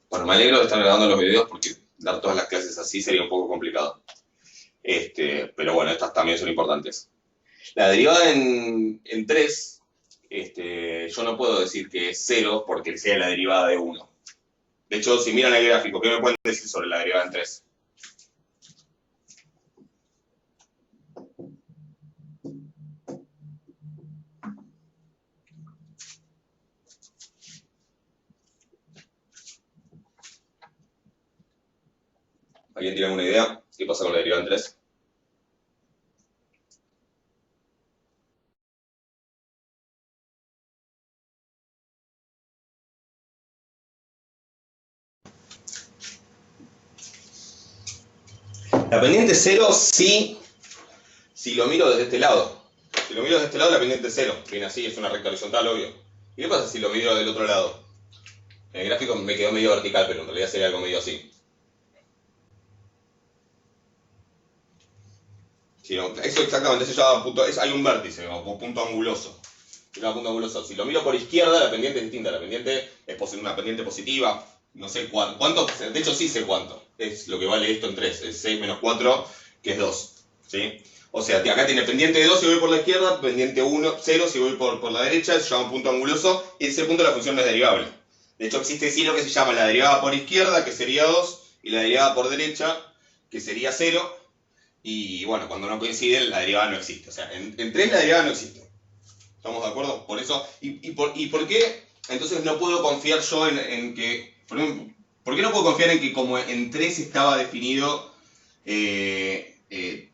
Bueno, me alegro de estar grabando los videos porque dar todas las clases así sería un poco complicado. Pero bueno, estas también son importantes. La derivada en 3, yo no puedo decir que es 0 porque sea la derivada de 1. De hecho, si miran el gráfico, ¿qué me pueden decir sobre la derivada en 3? ¿Alguien tiene alguna idea? ¿Qué pasa con la derivada en 3? La pendiente 0 sí, si lo miro desde este lado. Si lo miro desde este lado, la pendiente es 0. Viene así, es una recta horizontal, obvio. ¿Y qué pasa si lo miro del otro lado? En el gráfico me quedó medio vertical, pero en realidad sería algo medio así. Sí, no, eso exactamente, eso se llama punto, hay un vértice, o punto anguloso. Se llama punto anguloso. Si lo miro por izquierda, la pendiente es distinta. La pendiente es una pendiente positiva. No sé cuánto, de hecho sí sé cuánto. Es lo que vale esto en 3. Es 6 menos 4, que es 2. ¿Sí? O sea, acá tiene pendiente de 2 si voy por la izquierda, pendiente 1, 0 si voy por la derecha, se llama punto anguloso, y ese punto la función no es derivable. De hecho existe sí lo que se llama la derivada por izquierda, que sería 2, y la derivada por derecha, que sería 0, y bueno, cuando no coinciden, la derivada no existe. O sea, en 3 la derivada no existe. ¿Estamos de acuerdo? Por eso, ¿y por qué entonces no puedo confiar yo en que, por qué no puedo confiar en que como en 3 estaba definido,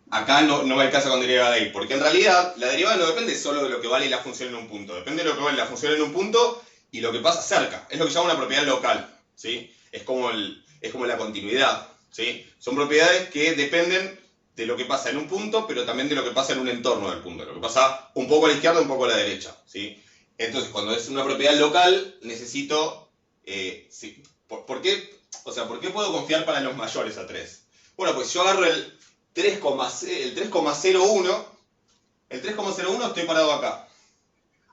acá no me alcanza con derivada de ahí? Porque en realidad la derivada no depende solo de lo que vale la función en un punto, depende de lo que vale la función en un punto y lo que pasa cerca. Es lo que se llama una propiedad local, ¿sí? Es como la continuidad, ¿sí? Son propiedades que dependen de lo que pasa en un punto, pero también de lo que pasa en un entorno del punto, de lo que pasa un poco a la izquierda, un poco a la derecha, ¿sí? Entonces, cuando es una propiedad local, necesito... sí. ¿Por qué? O sea, ¿por qué puedo confiar para los mayores a 3? Bueno, pues yo agarro el 3,01, el 3,01 estoy parado acá.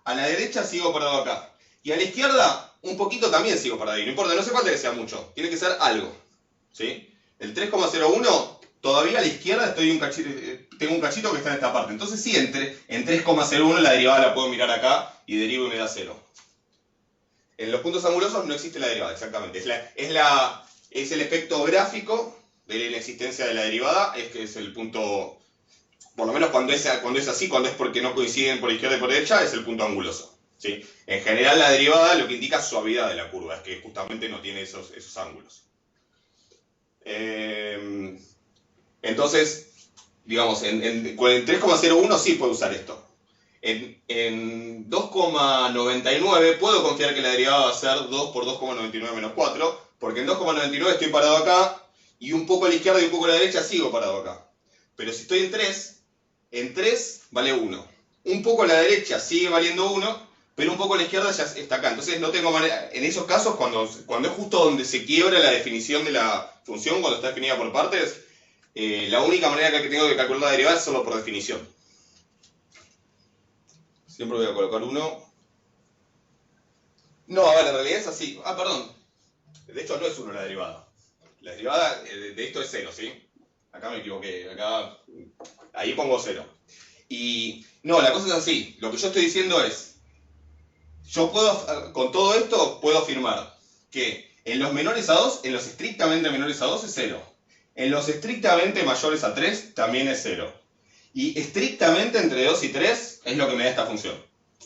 A la derecha sigo parado acá. Y a la izquierda, un poquito también sigo parado ahí. No importa, no hace falta que sea mucho. Tiene que ser algo, ¿sí? El 3,01... todavía a la izquierda tengo un cachito que está en esta parte. Entonces sí, en 3,01 la derivada la puedo mirar acá y derivo y me da 0. En los puntos angulosos no existe la derivada, exactamente. Es el efecto gráfico de la inexistencia de la derivada, es que es el punto, por lo menos cuando es así, cuando es porque no coinciden por izquierda y por derecha, es el punto anguloso, ¿sí? En general la derivada lo que indica es suavidad de la curva, es que justamente no tiene esos ángulos. Entonces, digamos, en 3,01 sí puedo usar esto. En 2,99 puedo confiar que la derivada va a ser 2 por 2,99 menos 4, porque en 2,99 estoy parado acá, y un poco a la izquierda y un poco a la derecha sigo parado acá. Pero si estoy en 3 vale 1. Un poco a la derecha sigue valiendo 1, pero un poco a la izquierda ya está acá. Entonces no tengo manera, en esos casos, cuando es justo donde se quiebra la definición de la función, cuando está definida por partes, la única manera que tengo de calcular la derivada es solo por definición. Siempre voy a colocar 1. No, a ver, en realidad es así. Ah, perdón. De hecho no es 1 la derivada. La derivada de esto es 0, ¿sí? Acá me equivoqué. Ahí pongo 0. Y no, la cosa es así. Lo que yo estoy diciendo es, yo puedo, con todo esto, puedo afirmar que en los menores a 2, en los estrictamente menores a 2 es 0. En los estrictamente mayores a 3 también es 0. Y estrictamente entre 2 y 3 es lo que me da esta función.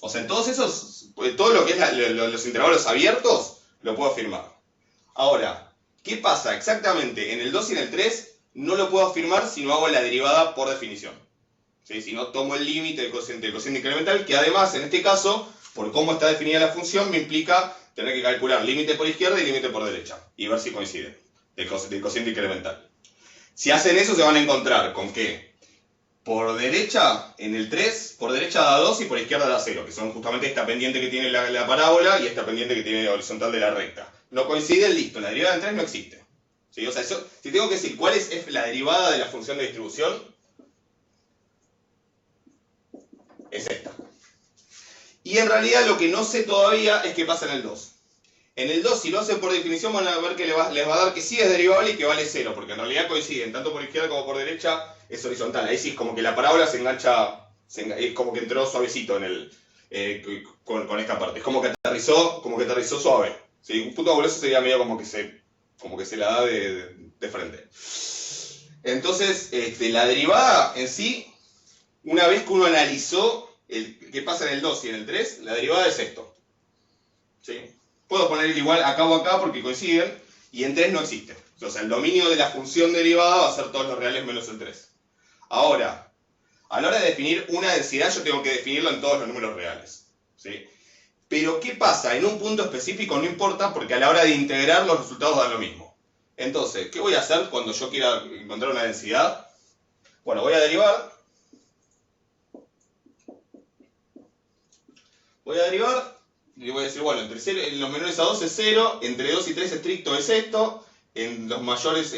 O sea, en todos esos, todo lo que es los intervalos abiertos, lo puedo afirmar. Ahora, ¿qué pasa exactamente en el 2 y en el 3? No lo puedo afirmar si no hago la derivada por definición, ¿sí? Si no tomo el límite del cociente incremental, que además, en este caso, por cómo está definida la función, me implica tener que calcular límite por izquierda y límite por derecha, y ver si coinciden, del cociente incremental. Si hacen eso, se van a encontrar con que por derecha, en el 3, por derecha da 2 y por izquierda da 0, que son justamente esta pendiente que tiene la parábola y esta pendiente que tiene horizontal de la recta. No coinciden, listo, la derivada en 3 no existe. ¿Sí? O sea, si tengo que decir cuál es la derivada de la función de distribución, es esta. Y en realidad lo que no sé todavía es qué pasa en el 2. En el 2, si lo hacen por definición, van a ver que les va a dar que sí es derivable y que vale 0, porque en realidad coinciden, tanto por izquierda como por derecha, es horizontal. Ahí sí es como que la parábola se engancha, es como que entró suavecito con esta parte. Es como que aterrizó suave. ¿Sí? Un punto anguloso sería medio como que se la da de frente. Entonces, la derivada en sí, una vez que uno analizó qué pasa en el 2 y en el 3, la derivada es esto. ¿Sí? Puedo poner igual acá o acá porque coinciden, y en 3 no existe. O sea, el dominio de la función derivada va a ser todos los reales menos el 3. Ahora, a la hora de definir una densidad, yo tengo que definirlo en todos los números reales, ¿sí? Pero, ¿qué pasa? En un punto específico no importa, porque a la hora de integrar los resultados dan lo mismo. Entonces, ¿qué voy a hacer cuando yo quiera encontrar una densidad? Bueno, voy a derivar. Y voy a decir, bueno, en los menores a 2 es 0, entre 2 y 3 estricto es esto, en los mayores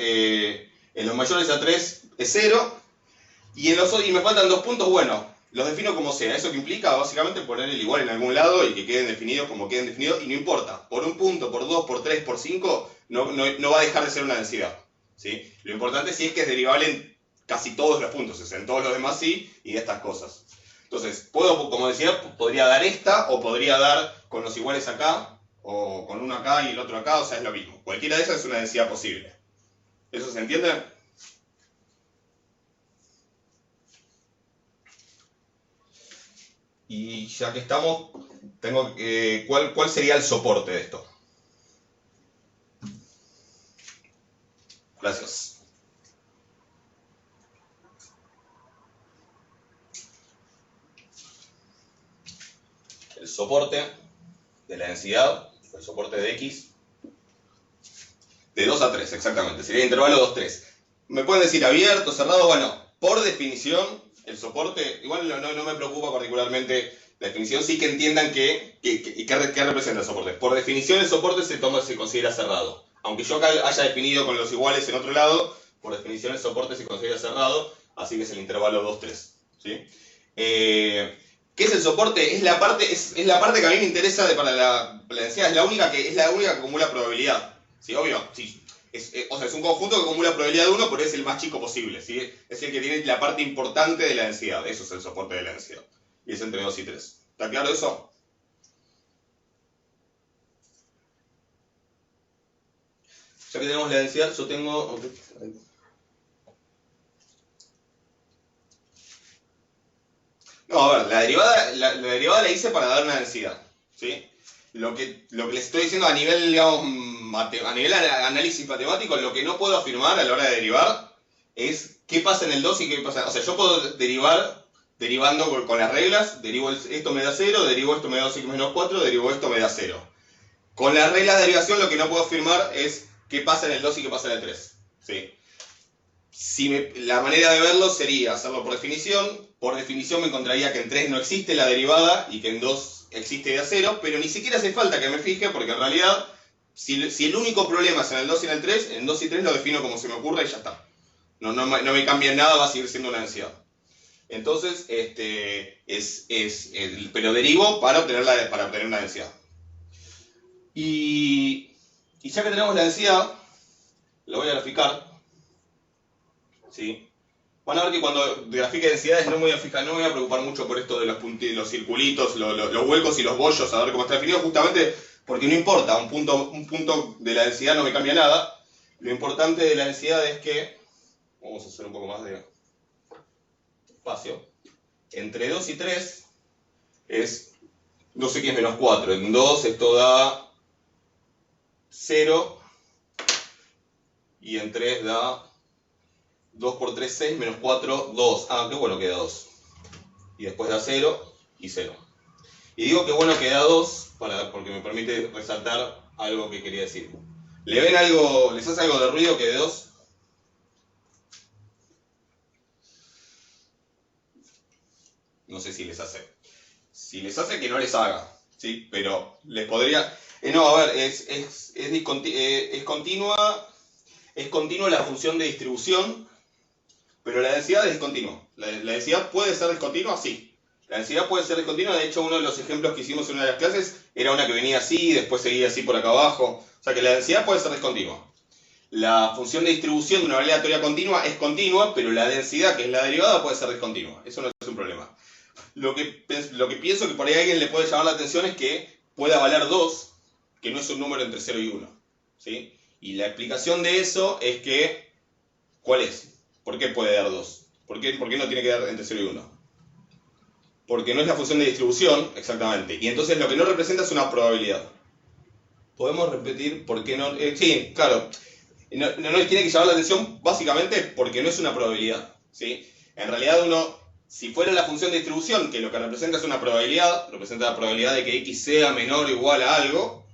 a 3 es 0, Y me faltan 2 puntos, bueno, los defino como sea. Eso que implica básicamente poner el igual en algún lado y que queden definidos como queden definidos, y no importa, por un punto, por 2, por 3, por 5, no va a dejar de ser una densidad, ¿sí? Lo importante sí es que es derivable en casi todos los puntos, o sea, en todos los demás sí, y de estas cosas. Entonces, como decía, podría dar esta, o podría dar con los iguales acá, o con uno acá y el otro acá, o sea, es lo mismo. Cualquiera de esas es una densidad posible. ¿Eso se entiende? Y ya que estamos, ¿cuál sería el soporte de esto? Gracias. El soporte de la densidad, el soporte de X, de 2 a 3, exactamente. Sería el intervalo 2, 3. ¿Me pueden decir abierto, cerrado? Bueno, por definición, el soporte, igual no me preocupa particularmente la definición, sí que entiendan qué representa el soporte. Por definición, el soporte se considera cerrado. Aunque yo acá haya definido con los iguales en otro lado, por definición el soporte se considera cerrado, así que es el intervalo 2, 3. ¿Sí? ¿Qué es el soporte? Es la parte que a mí me interesa para la densidad, es la única que acumula probabilidad. ¿Sí? Obvio, sí. Es un conjunto que acumula probabilidad de 1, pero es el más chico posible, ¿sí? Es el que tiene la parte importante de la densidad. Eso es el soporte de la densidad. Y es entre 2 y 3. ¿Está claro eso? Ya que tenemos la densidad, yo tengo... No, a ver, la derivada la hice para dar una densidad, ¿sí? Lo que les estoy diciendo a nivel, digamos, a nivel análisis matemático, lo que no puedo afirmar a la hora de derivar es qué pasa en el 2 y qué pasa. O sea, yo puedo derivar derivando con las reglas, derivo esto me da 0, derivo esto me da 2x menos 4, derivo esto me da 0. Con las reglas de derivación lo que no puedo afirmar es qué pasa en el 2 y qué pasa en el 3, ¿sí? La manera de verlo sería hacerlo por definición. Por definición me encontraría que en 3 no existe la derivada y que en 2 existe de a 0, pero ni siquiera hace falta que me fije, porque en realidad, si el único problema es en el 2 y en el 3, en 2 y 3 lo defino como se me ocurra y ya está. No me cambia nada, va a seguir siendo una densidad. Entonces, pero derivo para obtener una densidad. Y ya que tenemos la densidad, lo voy a graficar. ¿Sí? Van a ver que cuando grafique densidades no me voy a preocupar mucho por esto de los circulitos, los huecos y los bollos, a ver cómo está definido, justamente porque no importa, un punto de la densidad no me cambia nada. Lo importante de la densidad es que, vamos a hacer un poco más de espacio, entre 2 y 3 es 2x menos 4, en 2 esto da 0 y en 3 da 2 por 3, 6, menos 4, 2. Ah, qué bueno que da 2. Y después da 0 y 0. Y digo que bueno que da 2 porque me permite resaltar algo que quería decir. ¿Les hace algo de ruido que de 2? No sé si les hace. Si les hace, que no les haga, ¿sí? Pero les podría... no, a ver, es continua la función de distribución, pero la densidad es discontinua. ¿La densidad puede ser discontinua? Sí. La densidad puede ser discontinua. De hecho, uno de los ejemplos que hicimos en una de las clases era una que venía así y después seguía así por acá abajo. O sea que la densidad puede ser discontinua. La función de distribución de una variable aleatoria continua es continua, pero la densidad, que es la derivada, puede ser discontinua. Eso no es un problema. Lo que pienso que por ahí a alguien le puede llamar la atención es que pueda valer 2, que no es un número entre 0 y 1. ¿Sí? Y la explicación de eso es que... ¿Cuál es? ¿Por qué puede dar 2? ¿Por qué no tiene que dar entre 0 y 1? Porque no es la función de distribución, exactamente. Y entonces lo que no representa es una probabilidad. ¿Podemos repetir por qué no? Sí, claro. No les tiene que llamar la atención básicamente porque no es una probabilidad, ¿sí? En realidad si fuera la función de distribución, que lo que representa es una probabilidad, representa la probabilidad de que x sea menor o igual a algo,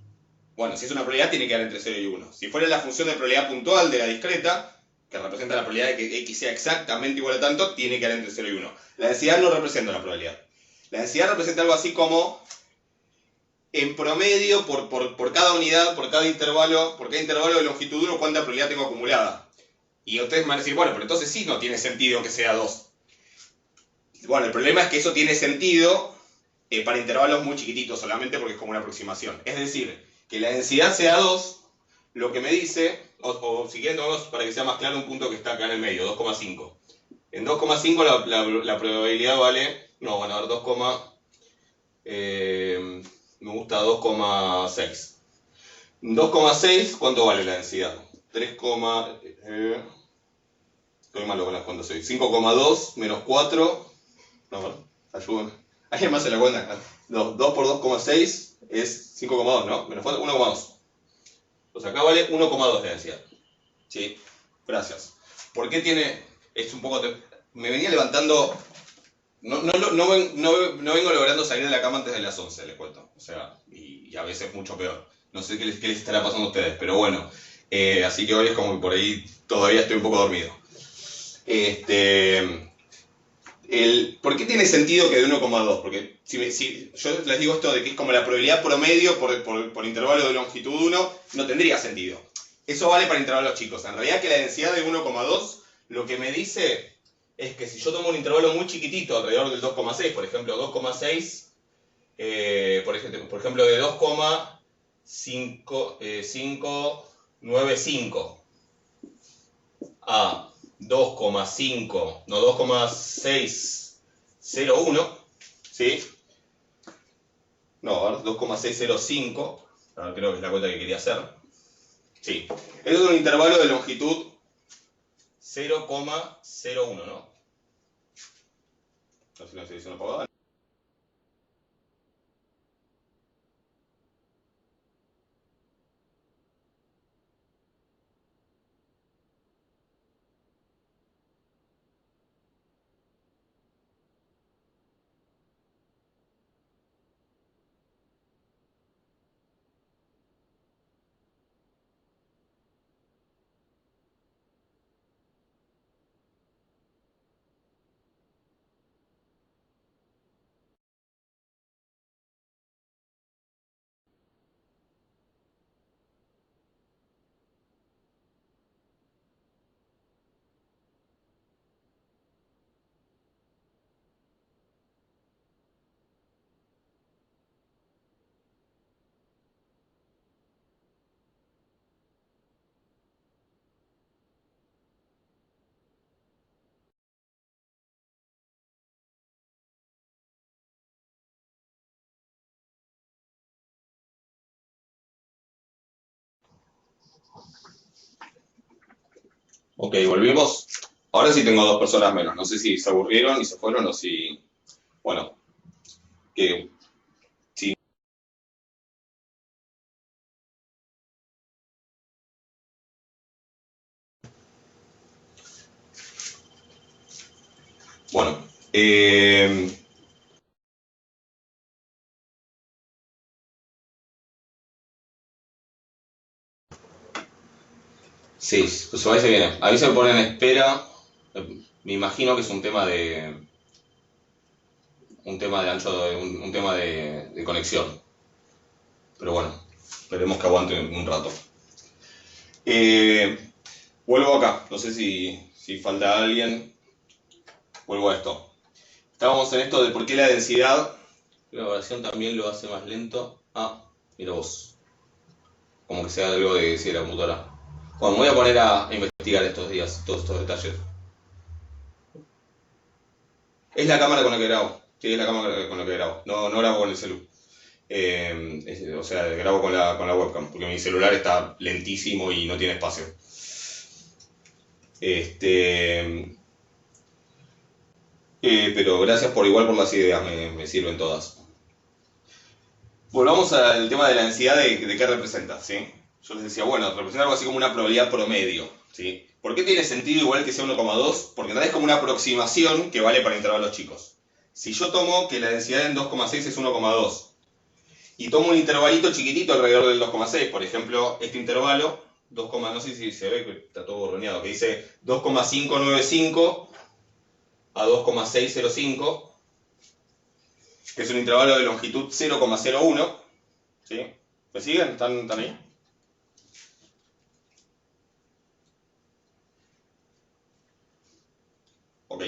bueno, si es una probabilidad tiene que dar entre 0 y 1. Si fuera la función de probabilidad puntual de la discreta, que representa la probabilidad de que x sea exactamente igual a tanto, tiene que dar entre 0 y 1. La densidad no representa una probabilidad. La densidad representa algo así como, en promedio, por cada unidad, por cada intervalo de longitud 1, cuánta probabilidad tengo acumulada. Y ustedes me van a decir, bueno, pero entonces sí no tiene sentido que sea 2. Bueno, el problema es que eso tiene sentido para intervalos muy chiquititos solamente porque es como una aproximación. Es decir, que la densidad sea 2, lo que me dice, o si quieren tomamos para que sea más claro un punto que está acá en el medio, 2,5. En 2,5 la probabilidad vale, no, bueno, a ver, me gusta 2,6. 2,6, ¿cuánto vale la densidad? 3, estoy malo con las cuentas hoy. 5,2 menos 4, no, bueno, ayúdenme. ¿Alguien más se la cuenta? 2 por 2,6 es 5,2, ¿no? Menos 4, 1,2. Pues acá vale 1,2 de densidad. ¿Sí? Gracias. ¿Por qué tiene...? Es un poco... Me venía levantando... No vengo logrando salir de la cama antes de las 11, les cuento. O sea, y a veces mucho peor. No sé qué les estará pasando a ustedes, pero bueno. Así que hoy es como que por ahí todavía estoy un poco dormido. ¿Por qué tiene sentido que de 1,2? Porque si yo les digo esto de que es como la probabilidad promedio por intervalo de longitud 1, no tendría sentido. Eso vale para intervalos chicos. En realidad que la densidad de 1,2 lo que me dice es que si yo tomo un intervalo muy chiquitito, alrededor del 2,6, por ejemplo, 2,6, por ejemplo, de 2,595 a 2,5, no, 2,601, ¿sí? No, a ver, 2,605, creo que es la cuenta que quería hacer. Sí, eso es un intervalo de longitud 0,01, ¿no? No sé si la selección apagada. Ok, volvimos. Ahora sí tengo 2 personas menos. No sé si se aburrieron y se fueron o si... Bueno, que... Sí. Bueno, sí, pues se va y se viene. A mí se me pone en espera. Me imagino que es un tema de... Un tema de ancho, un tema de conexión. Pero bueno, esperemos que aguante un rato. Vuelvo acá. No sé si falta alguien. Vuelvo a esto. Estábamos en esto de por qué la densidad... La oración también lo hace más lento. Ah, mira vos. Como que sea algo de la computadora. Bueno, me voy a poner a investigar estos días, todos estos detalles. Es la cámara con la que grabo. Sí, es la cámara con la que grabo. No grabo con el celu. O sea, grabo con la webcam, porque mi celular está lentísimo y no tiene espacio. Pero gracias por igual por las ideas, me sirven todas. Volvamos al tema de la densidad de qué representa, ¿sí? Yo les decía, bueno, representa algo así como una probabilidad promedio, ¿sí? ¿Por qué tiene sentido igual que sea 1,2? Porque en realidad es como una aproximación que vale para intervalos chicos. Si yo tomo que la densidad en 2,6 es 1,2 y tomo un intervalito chiquitito alrededor del 2,6, por ejemplo, este intervalo, no sé si se ve que está todo borroneado, que dice 2,595 a 2,605, que es un intervalo de longitud 0,01, ¿sí? ¿Me siguen? ¿Están ahí? Ok.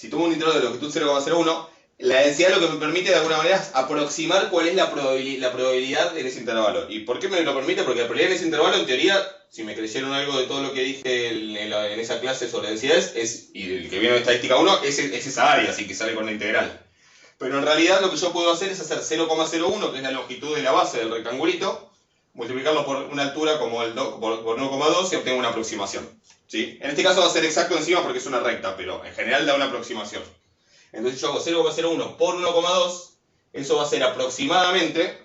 si tomo un intervalo de longitud 0,01, la densidad lo que me permite de alguna manera es aproximar cuál es la probabilidad en ese intervalo. ¿Y por qué me lo permite? Porque la probabilidad en ese intervalo, en teoría, si me creyeron algo de todo lo que dije en esa clase sobre densidades, y el que viene de estadística 1, es esa área, así que sale con la integral. Pero en realidad lo que yo puedo hacer es hacer 0,01, que es la longitud de la base del rectangulito, multiplicarlo por una altura como por 1,2 y obtengo una aproximación. ¿Sí? En este caso va a ser exacto encima porque es una recta, pero en general da una aproximación. Entonces yo hago 0,01 por 1,2, eso va a ser aproximadamente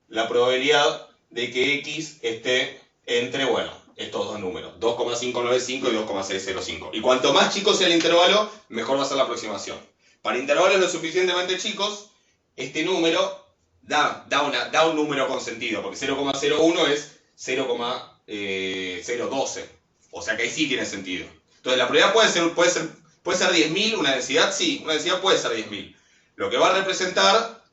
la probabilidad de que X esté entre, bueno, estos dos números, 2,595 y 2,605. Y cuanto más chico sea el intervalo, mejor va a ser la aproximación. Para intervalos lo suficientemente chicos, este número da un número con sentido, porque 0,01 es 0,012. O sea que ahí sí tiene sentido. Entonces la probabilidad puede ser 10.000, una densidad sí, una densidad puede ser 10.000. Lo que va a representar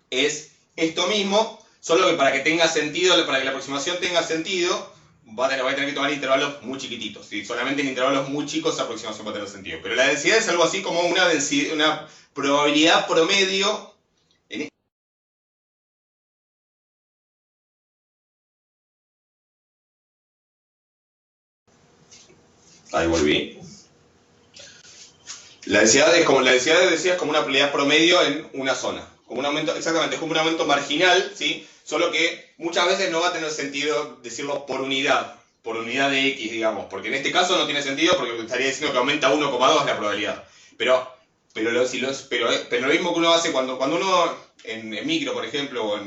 es esto mismo, solo que para que tenga sentido, para que la aproximación tenga sentido, va a tener que tomar intervalos muy chiquititos. ¿Sí? Solamente en intervalos muy chicos esa aproximación va a tener sentido. Pero la densidad es algo así como una probabilidad promedio. Ahí volví. La densidad es como una probabilidad promedio en una zona. Como un aumento, exactamente, es como un aumento marginal, ¿sí? Solo que muchas veces no va a tener sentido decirlo por unidad de X, digamos, porque en este caso no tiene sentido porque estaría diciendo que aumenta 1,2 la probabilidad. Pero lo mismo que uno hace cuando uno en micro, por ejemplo,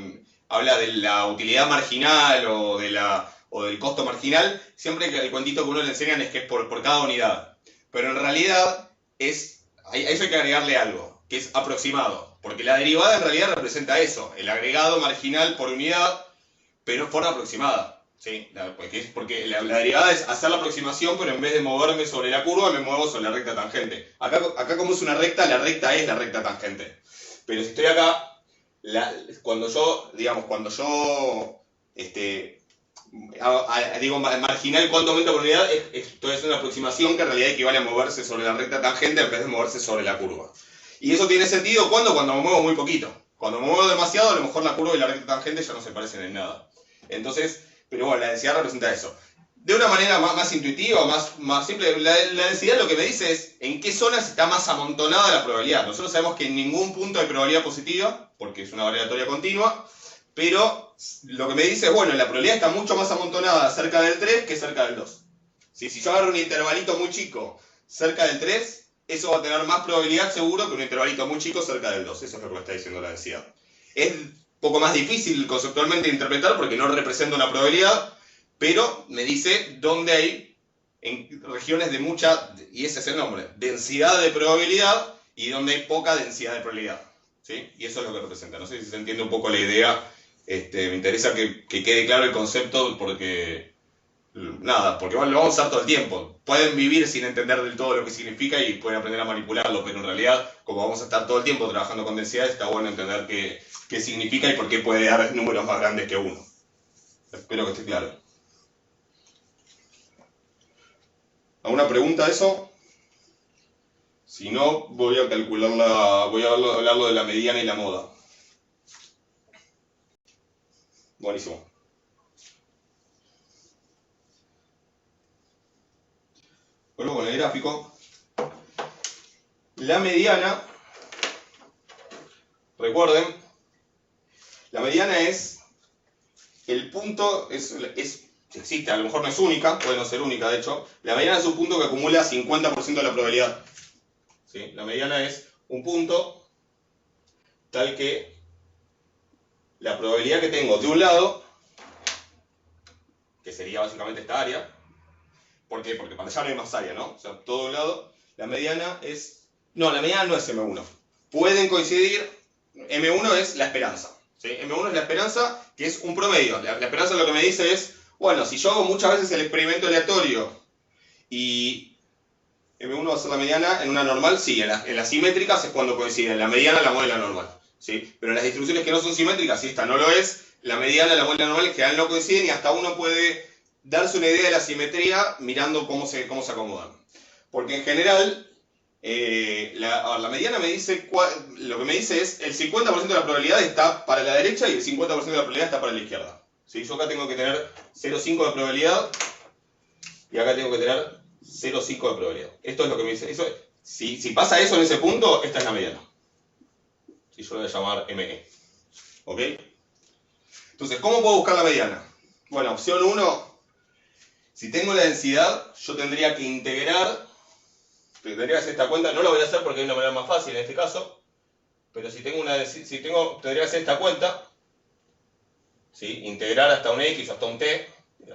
habla de la utilidad marginal o del costo marginal, siempre el cuentito que uno le enseñan es que es por cada unidad. Pero en realidad a eso hay que agregarle algo, que es aproximado. Porque la derivada en realidad representa eso, el agregado marginal por unidad, pero en forma aproximada. ¿Sí? Porque la derivada es hacer la aproximación, pero en vez de moverme sobre la curva, me muevo sobre la recta tangente. Acá como es una recta, la recta es la recta tangente. Pero si estoy acá, cuando yo digo marginal cuánto aumenta por unidad, esto es una aproximación que en realidad equivale a moverse sobre la recta tangente en vez de moverse sobre la curva. Y eso tiene sentido cuando me muevo muy poquito. Cuando me muevo demasiado, a lo mejor la curva y la recta tangente ya no se parecen en nada. Entonces, pero bueno, la densidad representa eso. De una manera más intuitiva, más simple, la densidad lo que me dice es en qué zonas está más amontonada la probabilidad. Nosotros sabemos que en ningún punto hay probabilidad positiva, porque es una variatoria continua, pero lo que me dice es, bueno, la probabilidad está mucho más amontonada cerca del 3 que cerca del 2. Si yo agarro un intervalito muy chico cerca del 3, eso va a tener más probabilidad seguro que un intervalito muy chico cerca del 2. Eso es lo que me está diciendo la densidad. Es un poco más difícil conceptualmente de interpretar porque no representa una probabilidad, pero me dice dónde hay en regiones de mucha, y ese es el nombre, densidad de probabilidad y donde hay poca densidad de probabilidad. ¿Sí? Y eso es lo que representa. No sé si se entiende un poco la idea. Me interesa que quede claro el concepto porque lo vamos a usar todo el tiempo. Pueden vivir sin entender del todo lo que significa y pueden aprender a manipularlo, pero en realidad, como vamos a estar todo el tiempo trabajando con densidades, está bueno entender qué significa y por qué puede dar números más grandes que 1. Espero que esté claro. ¿Alguna pregunta a eso? Si no, voy a hablarlo de la mediana y la moda. Buenísimo. Vuelvo con el gráfico. La mediana, recuerden, la mediana es el punto, existe, a lo mejor no es única, puede no ser única de hecho, la mediana es un punto que acumula 50% de la probabilidad. ¿Sí? La mediana es un punto tal que la probabilidad que tengo de un lado, que sería básicamente esta área, ¿por qué? Porque para allá no hay más área, ¿no? O sea, todo un lado, la mediana es... No, la mediana no es M1. Pueden coincidir, M1 es la esperanza. ¿Sí? M1 es la esperanza, que es un promedio. La esperanza lo que me dice es, bueno, si yo hago muchas veces el experimento aleatorio y M1 va a ser la mediana en una normal, sí, en las simétricas es cuando coinciden la mediana, la modela normal. ¿Sí? Pero en las distribuciones que no son simétricas, si esta no lo es, la mediana, la modela normal en general no coinciden y hasta uno puede darse una idea de la simetría mirando cómo se acomodan. Porque en general, La mediana me dice, lo que me dice es el 50% de la probabilidad está para la derecha y el 50% de la probabilidad está para la izquierda. ¿Sí? Yo acá tengo que tener 0,5 de probabilidad y acá tengo que tener 0,5 de probabilidad. Esto es lo que me dice. Si pasa eso en ese punto, esta es la mediana. Y yo lo voy a llamar ME. ¿Ok? Entonces, ¿cómo puedo buscar la mediana? Bueno, opción 1, si tengo la densidad, yo tendría que integrar, tendría que hacer esta cuenta, no lo voy a hacer porque hay una manera más fácil en este caso, pero tendría que hacer esta cuenta, ¿sí? Integrar hasta un X, hasta un T,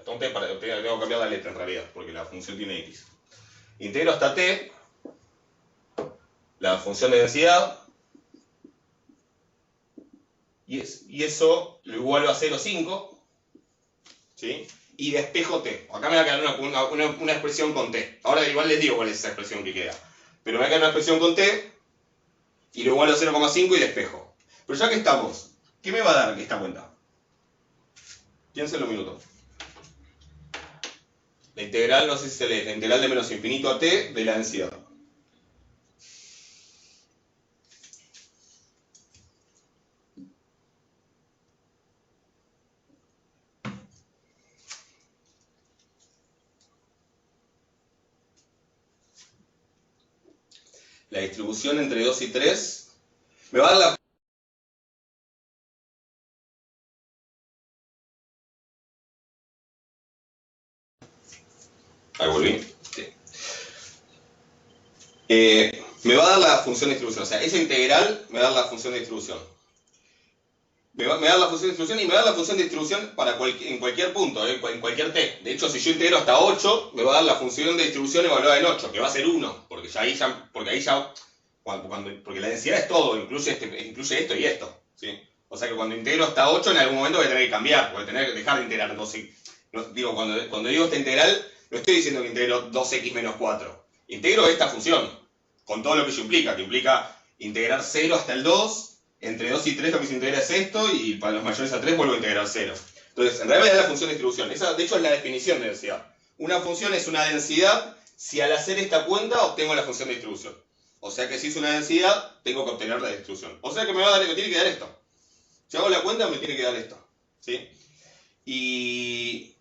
tengo que cambiar la letra en realidad, porque la función tiene X. Integro hasta T, la función de densidad, y eso lo igualo a 0,5, ¿sí? Y despejo T. Acá me va a quedar una expresión con T. Ahora igual les digo cuál es esa expresión que queda. Pero me va a quedar una expresión con T, y lo igualo a 0,5 y despejo. Pero ya que estamos, ¿qué me va a dar esta cuenta? Piénsenlo un minuto. La integral, no sé si se lee, la integral de menos infinito a T de la densidad. La distribución entre 2 y 3 me va a dar la... Ahí volví. Sí. Me va a dar la función de distribución. O sea, esa integral me va a dar la función de distribución. Me va a dar la función de distribución y me va a dar la función de distribución en cualquier punto, en cualquier t. De hecho, si yo integro hasta 8, me va a dar la función de distribución evaluada en 8, que va a ser 1, porque la densidad es todo, incluye esto y esto. ¿Sí? O sea que cuando integro hasta 8, en algún momento voy a tener que cambiar, voy a tener que dejar de integrar. Entonces, cuando digo esta integral, no estoy diciendo que integro 2x menos 4. Integro esta función, con todo lo que ello implica, que implica integrar 0 hasta el 2, entre 2 y 3 lo que se integra es esto, y para los mayores a 3 vuelvo a integrar 0. Entonces, en realidad es la función de distribución. Esa, de hecho, es la definición de densidad. Una función es una densidad si al hacer esta cuenta obtengo la función de distribución. O sea que si es una densidad, tengo que obtener la distribución. O sea que me tiene que dar esto. Si hago la cuenta, me tiene que dar esto. ¿Sí? Y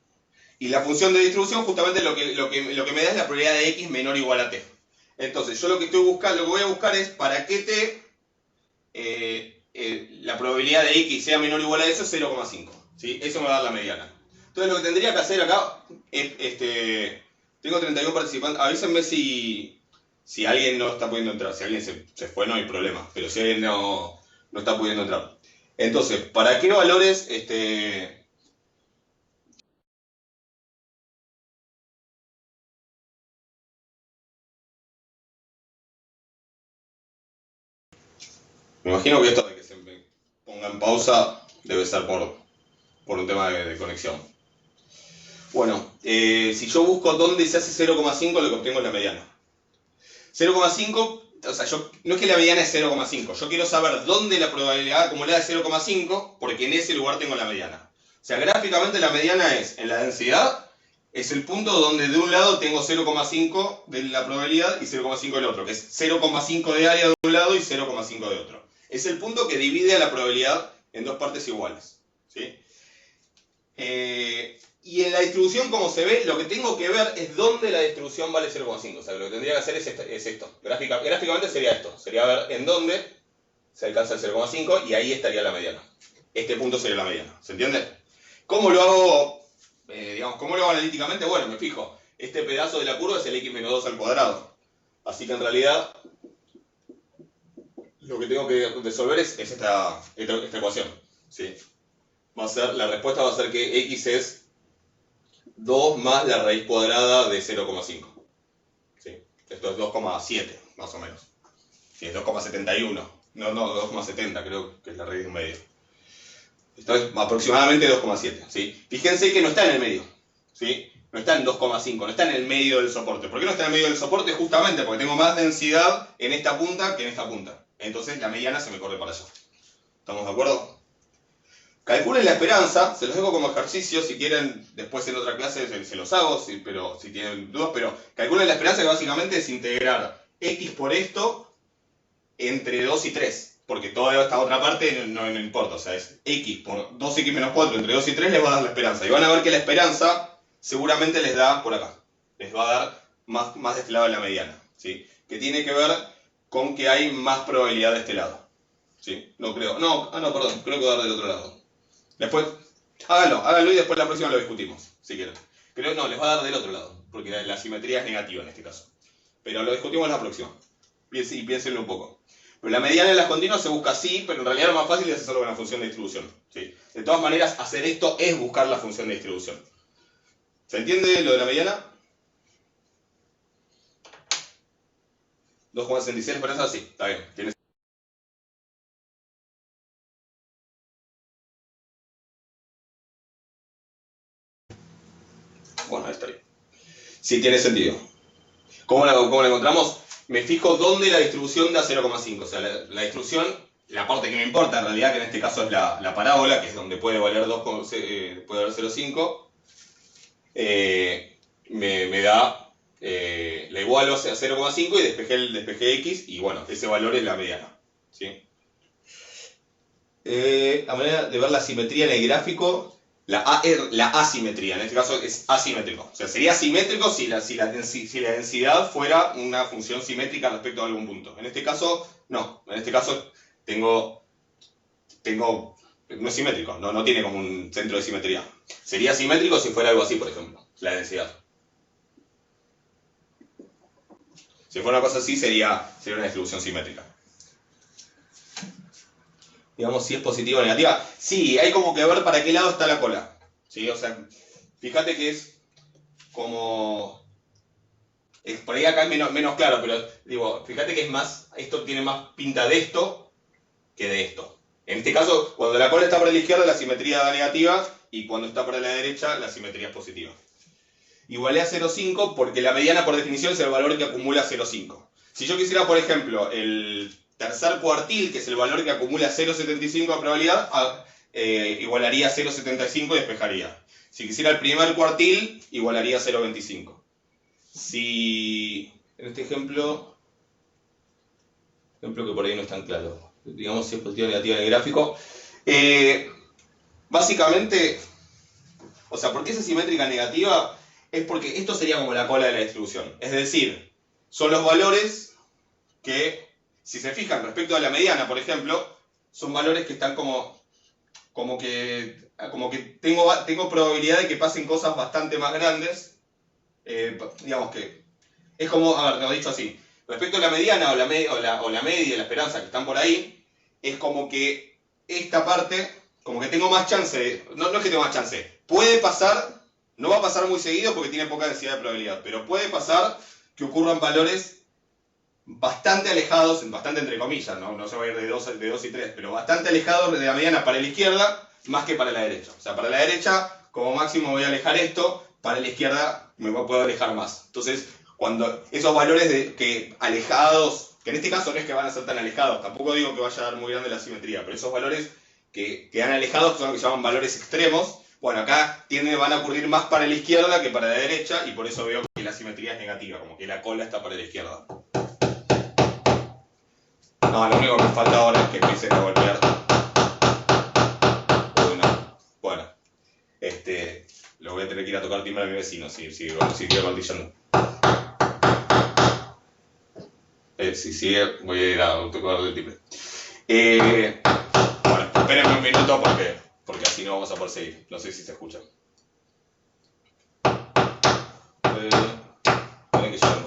la función de distribución justamente lo que me da es la probabilidad de x menor o igual a t. Entonces, yo lo que voy a buscar es para qué t la probabilidad de x sea menor o igual a eso es 0,5. ¿Sí? Eso me va a dar la mediana. Entonces, lo que tendría que hacer acá es, tengo 31 participantes. Avísenme si alguien no está pudiendo entrar. Si alguien se fue, no hay problema. Pero si alguien no está pudiendo entrar. Entonces, ¿para qué valores me imagino que esto de que se me ponga en pausa debe ser por un tema de conexión. Bueno, si yo busco dónde se hace 0,5, lo que obtengo es la mediana. 0,5, o sea, no es que la mediana es 0,5, yo quiero saber dónde la probabilidad acumulada es 0,5, porque en ese lugar tengo la mediana. O sea, gráficamente la mediana es, en la densidad, es el punto donde de un lado tengo 0,5 de la probabilidad y 0,5 del otro, que es 0,5 de área de un lado y 0,5 de otro. Es el punto que divide a la probabilidad en dos partes iguales. ¿Sí? Y en la distribución, como se ve, lo que tengo que ver es dónde la distribución vale 0,5. O sea, lo que tendría que hacer es esto. Gráficamente sería esto. Sería ver en dónde se alcanza el 0,5 y ahí estaría la mediana. Este punto sería la mediana. ¿Se entiende? ¿Cómo lo hago, cómo lo hago analíticamente? Bueno, me fijo. Este pedazo de la curva es el x menos 2 al cuadrado. Así que en realidad lo que tengo que resolver es esta ecuación. ¿Sí? La respuesta va a ser que x es 2 más la raíz cuadrada de 0,5. ¿Sí? Esto es 2,7, más o menos. Sí, es 2,71. No, 2,70 creo que es la raíz de un medio. Esto es aproximadamente 2,7. ¿Sí? Fíjense que no está en el medio. ¿Sí? No está en 2,5, no está en el medio del soporte. ¿Por qué no está en el medio del soporte? Justamente porque tengo más densidad en esta punta que en esta punta. Entonces la mediana se me corre para allá. ¿Estamos de acuerdo? Calculen la esperanza, se los dejo como ejercicio, si quieren después en otra clase se los hago, pero si tienen dudas, pero calculen la esperanza que básicamente es integrar X por esto entre 2 y 3, porque toda esta otra parte no importa, o sea, es X por 2X menos 4 entre 2 y 3 les va a dar la esperanza. Y van a ver que la esperanza seguramente les da por acá, les va a dar más de este lado de la mediana, ¿sí? Que tiene que ver con que hay más probabilidad de este lado, ¿sí? No creo, perdón, creo que va a dar del otro lado. Después, háganlo y después la próxima lo discutimos, si quieren. Les va a dar del otro lado, porque la simetría es negativa en este caso. Pero lo discutimos en la próxima. Y piénsenlo un poco. Pero la mediana en las continuas se busca así, pero en realidad lo más fácil es hacerlo con la función de distribución, ¿sí? De todas maneras, hacer esto es buscar la función de distribución. ¿Se entiende lo de la mediana? 2,66 la esperanza, sí, está bien. Bueno, ahí está bien. Sí, tiene sentido. ¿Cómo la encontramos? Me fijo dónde la distribución da 0,5. O sea, la distribución, la parte que me importa en realidad, que en este caso es la parábola, que es donde puede valer 0,5, me da, la igualo a 0,5 y despejé X, y bueno, ese valor es la mediana, ¿sí? A manera de ver la simetría en el gráfico, la asimetría, en este caso es asimétrico. O sea, sería simétrico si la densidad fuera una función simétrica respecto a algún punto. En este caso, no. En este caso no es simétrico, no tiene como un centro de simetría. Sería simétrico si fuera algo así, por ejemplo, la densidad. Si fuera una cosa así, sería una distribución simétrica. Digamos, si es positiva o negativa. Sí, hay como que ver para qué lado está la cola, ¿sí? O sea, fíjate que es como... por ahí acá es menos claro, pero digo, fíjate que es más... Esto tiene más pinta de esto que de esto. En este caso, cuando la cola está para la izquierda, la simetría da negativa, y cuando está para la derecha, la simetría es positiva. Igualé a 0,5 porque la mediana, por definición, es el valor que acumula 0,5. Si yo quisiera, por ejemplo, el tercer cuartil, que es el valor que acumula 0,75 de probabilidad, igualaría a 0,75 y despejaría. Si quisiera el primer cuartil, igualaría a 0,25. Si, en este ejemplo que por ahí no es tan claro, digamos si es positiva o negativa en el gráfico, básicamente, o sea, ¿por qué es asimétrica negativa? Es porque esto sería como la cola de la distribución. Es decir, son los valores que, si se fijan respecto a la mediana, por ejemplo, son valores que están como que tengo probabilidad de que pasen cosas bastante más grandes. Digamos que es como, a ver, lo he dicho así, respecto a la mediana o la media y la esperanza que están por ahí, es como que esta parte, como que tengo más chance, no es que tengo más chance, puede pasar, no va a pasar muy seguido porque tiene poca densidad de probabilidad, pero puede pasar que ocurran valores bastante alejados, bastante entre comillas, no se va a ir de 2 y 3, pero bastante alejados de la mediana para la izquierda más que para la derecha. O sea, para la derecha, como máximo voy a alejar esto, para la izquierda me puedo alejar más. Entonces, cuando esos valores alejados, que en este caso no es que van a ser tan alejados, tampoco digo que vaya a dar muy grande la simetría, pero esos valores que quedan alejados son lo que se llaman valores extremos. Bueno, acá van a ocurrir más para la izquierda que para la derecha, y por eso veo que la simetría es negativa, como que la cola está para la izquierda. No, lo único que me falta ahora es que empiecen a golpear. Bueno, lo voy a tener que ir a tocar timbre a mi vecino si sigue martillando. Si sigue, voy a ir a tocar el timbre. Bueno, espérenme un minuto porque así no vamos a poder seguir. No sé si se escucha. Esperen que ya vengo.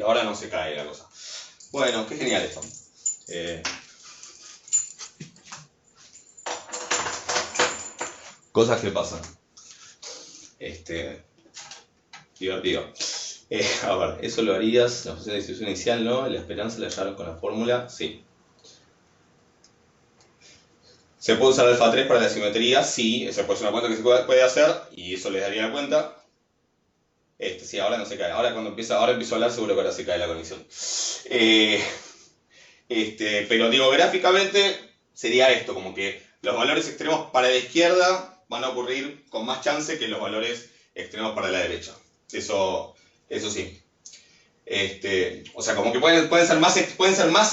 ahora no se cae la cosa. Bueno, qué genial esto. Cosas que pasan. Divertido. A ver, eso lo harías, la función de distribución inicial, ¿no? La esperanza la hallaron con la fórmula, sí. ¿Se puede usar alfa 3 para la simetría? Sí, esa puede ser una cuenta que se puede hacer y eso les daría la cuenta. Sí, ahora no se cae. Ahora empiezo a hablar seguro que ahora se cae la conexión. Pero digo, gráficamente sería esto, como que los valores extremos para la izquierda van a ocurrir con más chance que los valores extremos para la derecha. Eso sí. O sea, como que pueden ser más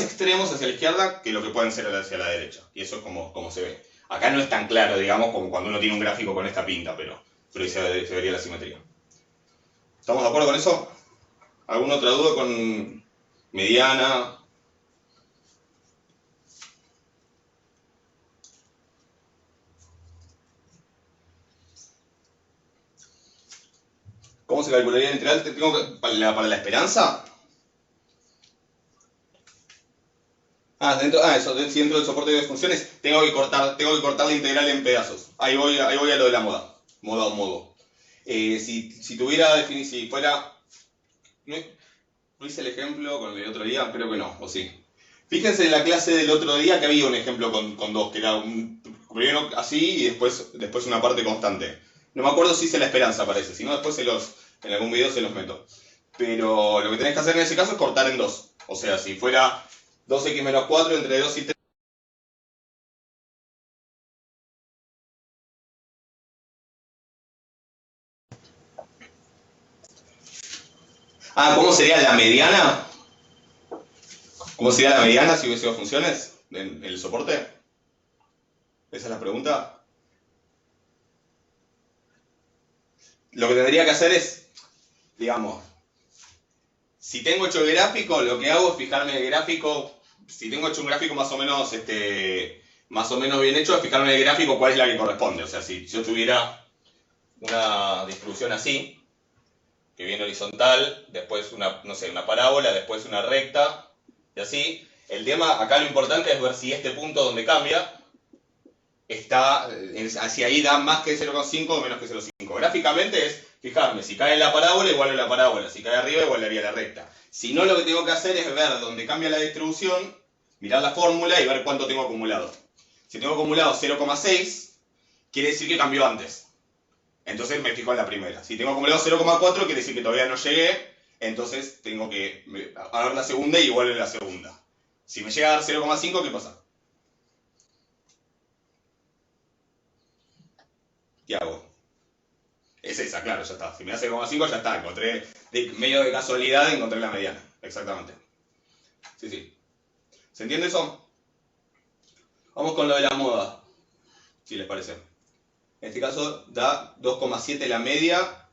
extremos hacia la izquierda que lo que pueden ser hacia la derecha. Y eso es como se ve. Acá no es tan claro, digamos, como cuando uno tiene un gráfico con esta pinta, pero ahí se vería la simetría. ¿Estamos de acuerdo con eso? ¿Alguna otra duda con mediana? ¿Cómo se calcularía el integral? ¿Para la esperanza? Dentro del soporte de dos funciones, tengo que cortar la integral en pedazos. Ahí voy a lo de la moda. Modo. Si fuera... ¿No hice el ejemplo con el otro día? Creo que no, o sí. Fíjense en la clase del otro día que había un ejemplo con dos, que era primero así y después una parte constante. No me acuerdo si hice la esperanza, parece. Si no, después en algún video se los meto. Pero lo que tenés que hacer en ese caso es cortar en dos. O sea, si fuera 2x menos 4 entre 2 y 3. ¿Cómo sería la mediana? ¿Cómo sería la mediana si hubiese dos funciones en el soporte? ¿Esa es la pregunta? Lo que tendría que hacer es, digamos, si tengo hecho el gráfico, lo que hago es fijarme el gráfico. Si tengo hecho un gráfico más o menos bien hecho, es fijarme el gráfico cuál es la que corresponde. O sea, si yo tuviera una distribución así, que viene horizontal, después una parábola, después una recta, y así. El tema, acá lo importante es ver si este punto donde cambia, hacia ahí da más que 0,5 o menos que 0,5. Gráficamente es fijarme, si cae en la parábola, igual a la parábola, si cae arriba, igual haría la recta. Si no, lo que tengo que hacer es ver dónde cambia la distribución, mirar la fórmula y ver cuánto tengo acumulado. Si tengo acumulado 0,6, quiere decir que cambió antes. Entonces me fijo en la primera. Si tengo acumulado 0,4, quiere decir que todavía no llegué, entonces tengo que ver la segunda y igual en la segunda. Si me llega a dar 0,5, ¿qué pasa? ¿Qué hago? Es esa, claro, ya está. Si me da 0,5, ya está. Encontré, medio de casualidad, encontré la mediana. Exactamente. Sí. ¿Se entiende eso? Vamos con lo de la moda, si les parece. En este caso da 2,7 la media.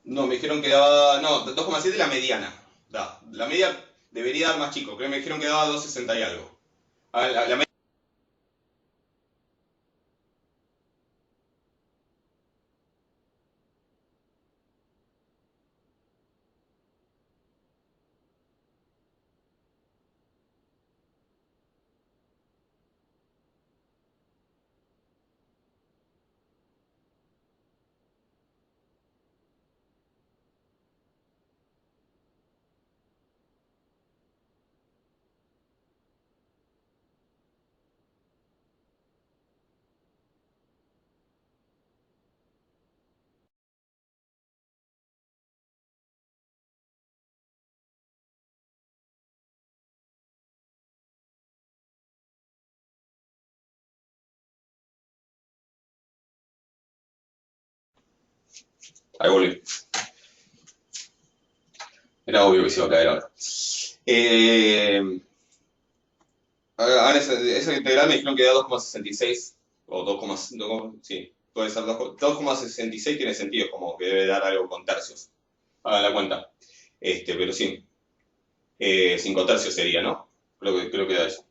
No, me dijeron que daba... No, 2,7 la mediana. La media debería dar más chico. Creo que me dijeron que daba 2,60 y algo. La media... Ahí volví. Era obvio que se iba a caer ahora. Ahora esa integral me dijeron que da 2,66 o 2, sí, puede ser 2,66 tiene sentido, como que debe dar algo con tercios. Hagan la cuenta. Pero sí, 5 tercios sería, ¿no? Creo que da eso.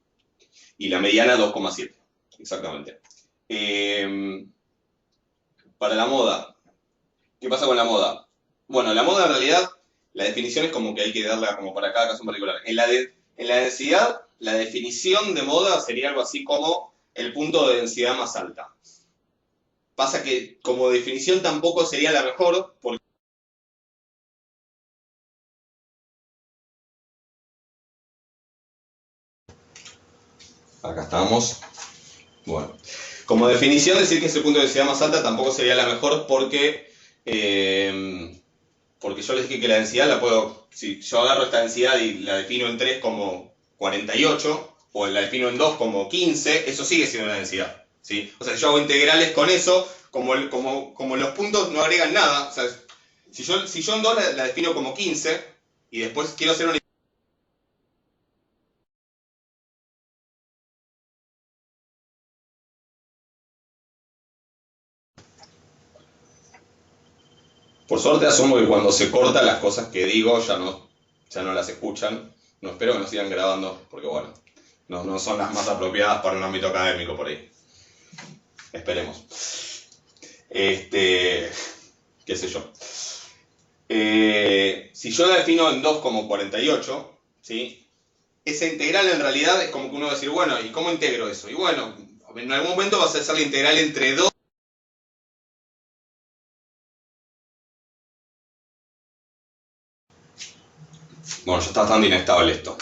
Y la mediana 2,7, exactamente. Para la moda, ¿qué pasa con la moda? Bueno, la moda en realidad la definición es como que hay que darla como para cada caso en particular. En la densidad, la definición de moda sería algo así como el punto de densidad más alta. Pasa que como definición tampoco sería la mejor, porque acá estamos. Bueno, como definición decir que es el punto de densidad más alta tampoco sería la mejor porque porque yo les dije que la densidad la puedo, si yo agarro esta densidad y la defino en 3 como 48 o la defino en 2 como 15, eso sigue siendo una densidad, ¿sí? O sea, si yo hago integrales con eso, como los puntos no agregan nada, o sea, si yo en 2 la defino como 15 y después quiero hacer una... Por suerte asumo que cuando se cortan las cosas que digo ya no las escuchan. No espero que nos sigan grabando, porque bueno, no son las más apropiadas para un ámbito académico por ahí. Esperemos. Qué sé yo. Si yo la defino en 2 como 48, ¿sí? Esa integral en realidad es como que uno va a decir, bueno, ¿y cómo integro eso? Y bueno, en algún momento vas a hacer la integral entre 2. Bueno, ya está bastante inestable esto.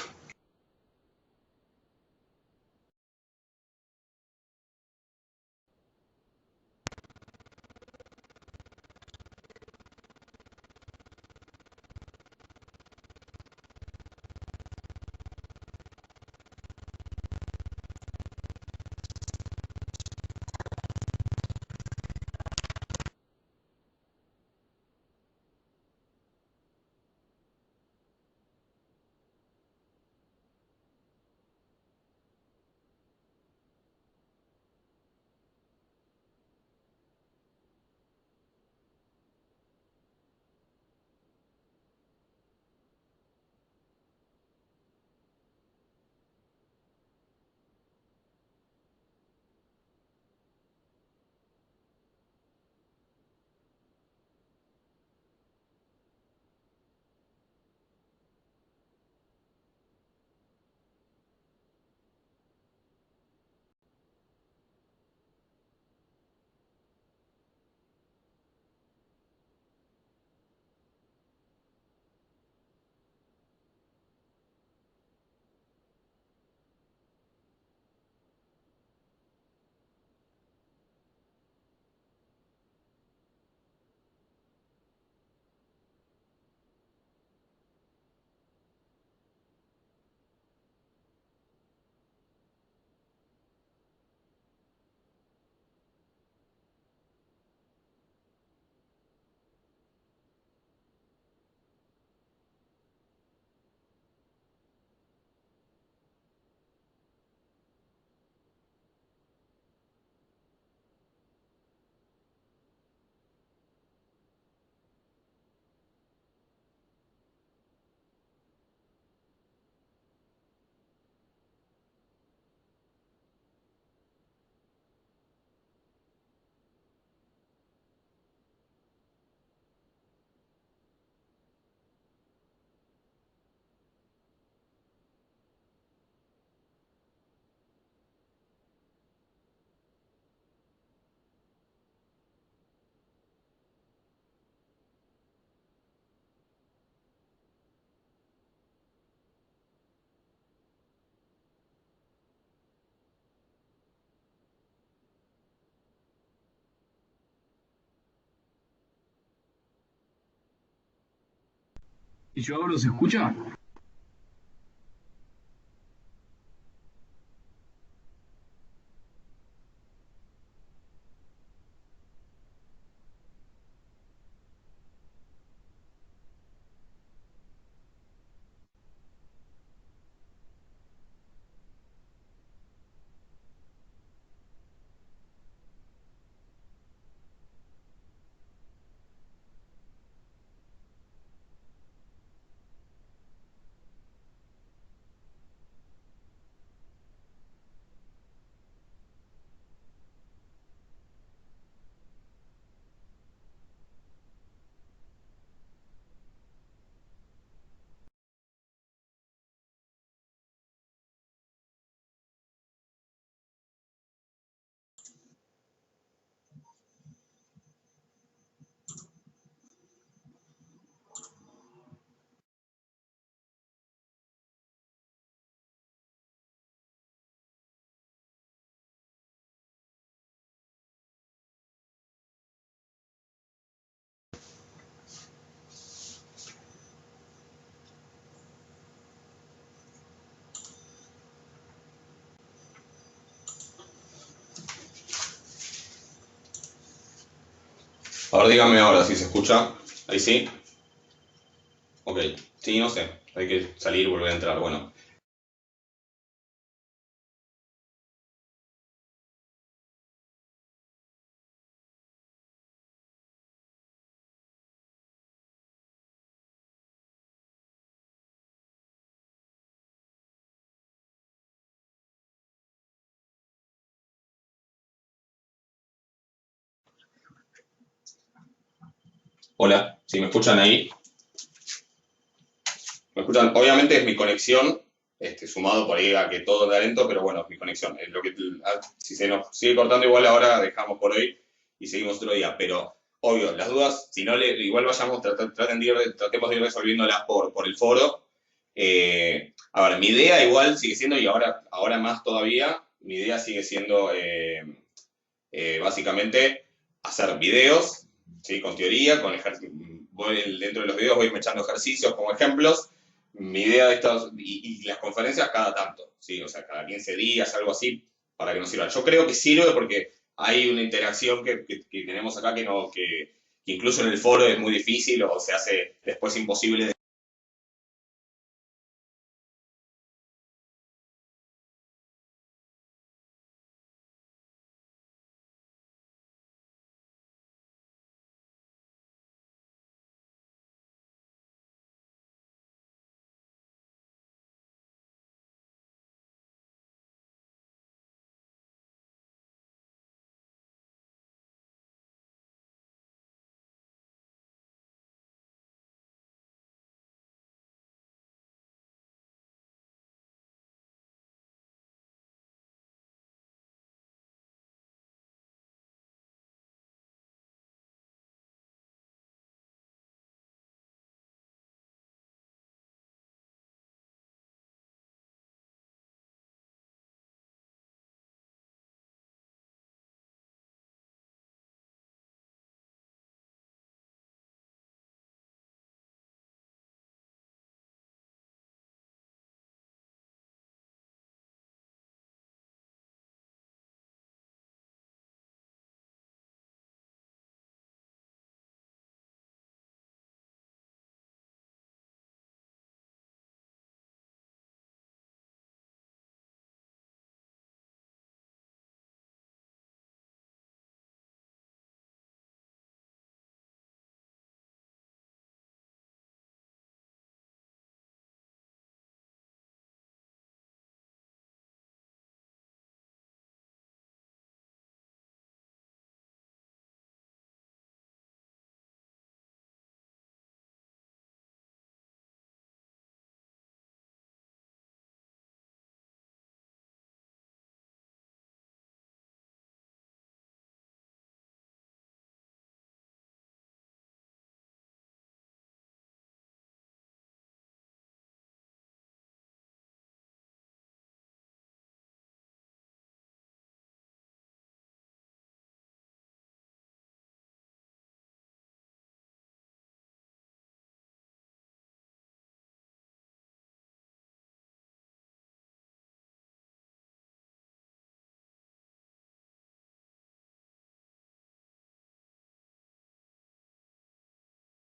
¿Y yo hablo, se escucha? A ver, dígame ahora si se escucha. Ahí sí. Ok. Sí, no sé. Hay que salir y volver a entrar. Bueno. Hola. ¿Sí me escuchan ahí? ¿Me escuchan? Obviamente es mi conexión, sumado por ahí a que todo da lento, pero bueno, es mi conexión. Es lo que, si se nos sigue cortando igual ahora dejamos por hoy y seguimos otro día. Pero, obvio, las dudas, si no, igual vayamos, tratemos de ir resolviéndolas por el foro. A ver, mi idea igual sigue siendo, y ahora más todavía, mi idea sigue siendo básicamente hacer videos, ¿sí? Con teoría, dentro de los videos voy echando ejercicios como ejemplos. Mi idea de estos, y las conferencias cada tanto, ¿sí? O sea, cada 15 días, algo así, para que nos sirva. Yo creo que sirve porque hay una interacción que tenemos acá que incluso en el foro es muy difícil o se hace después imposible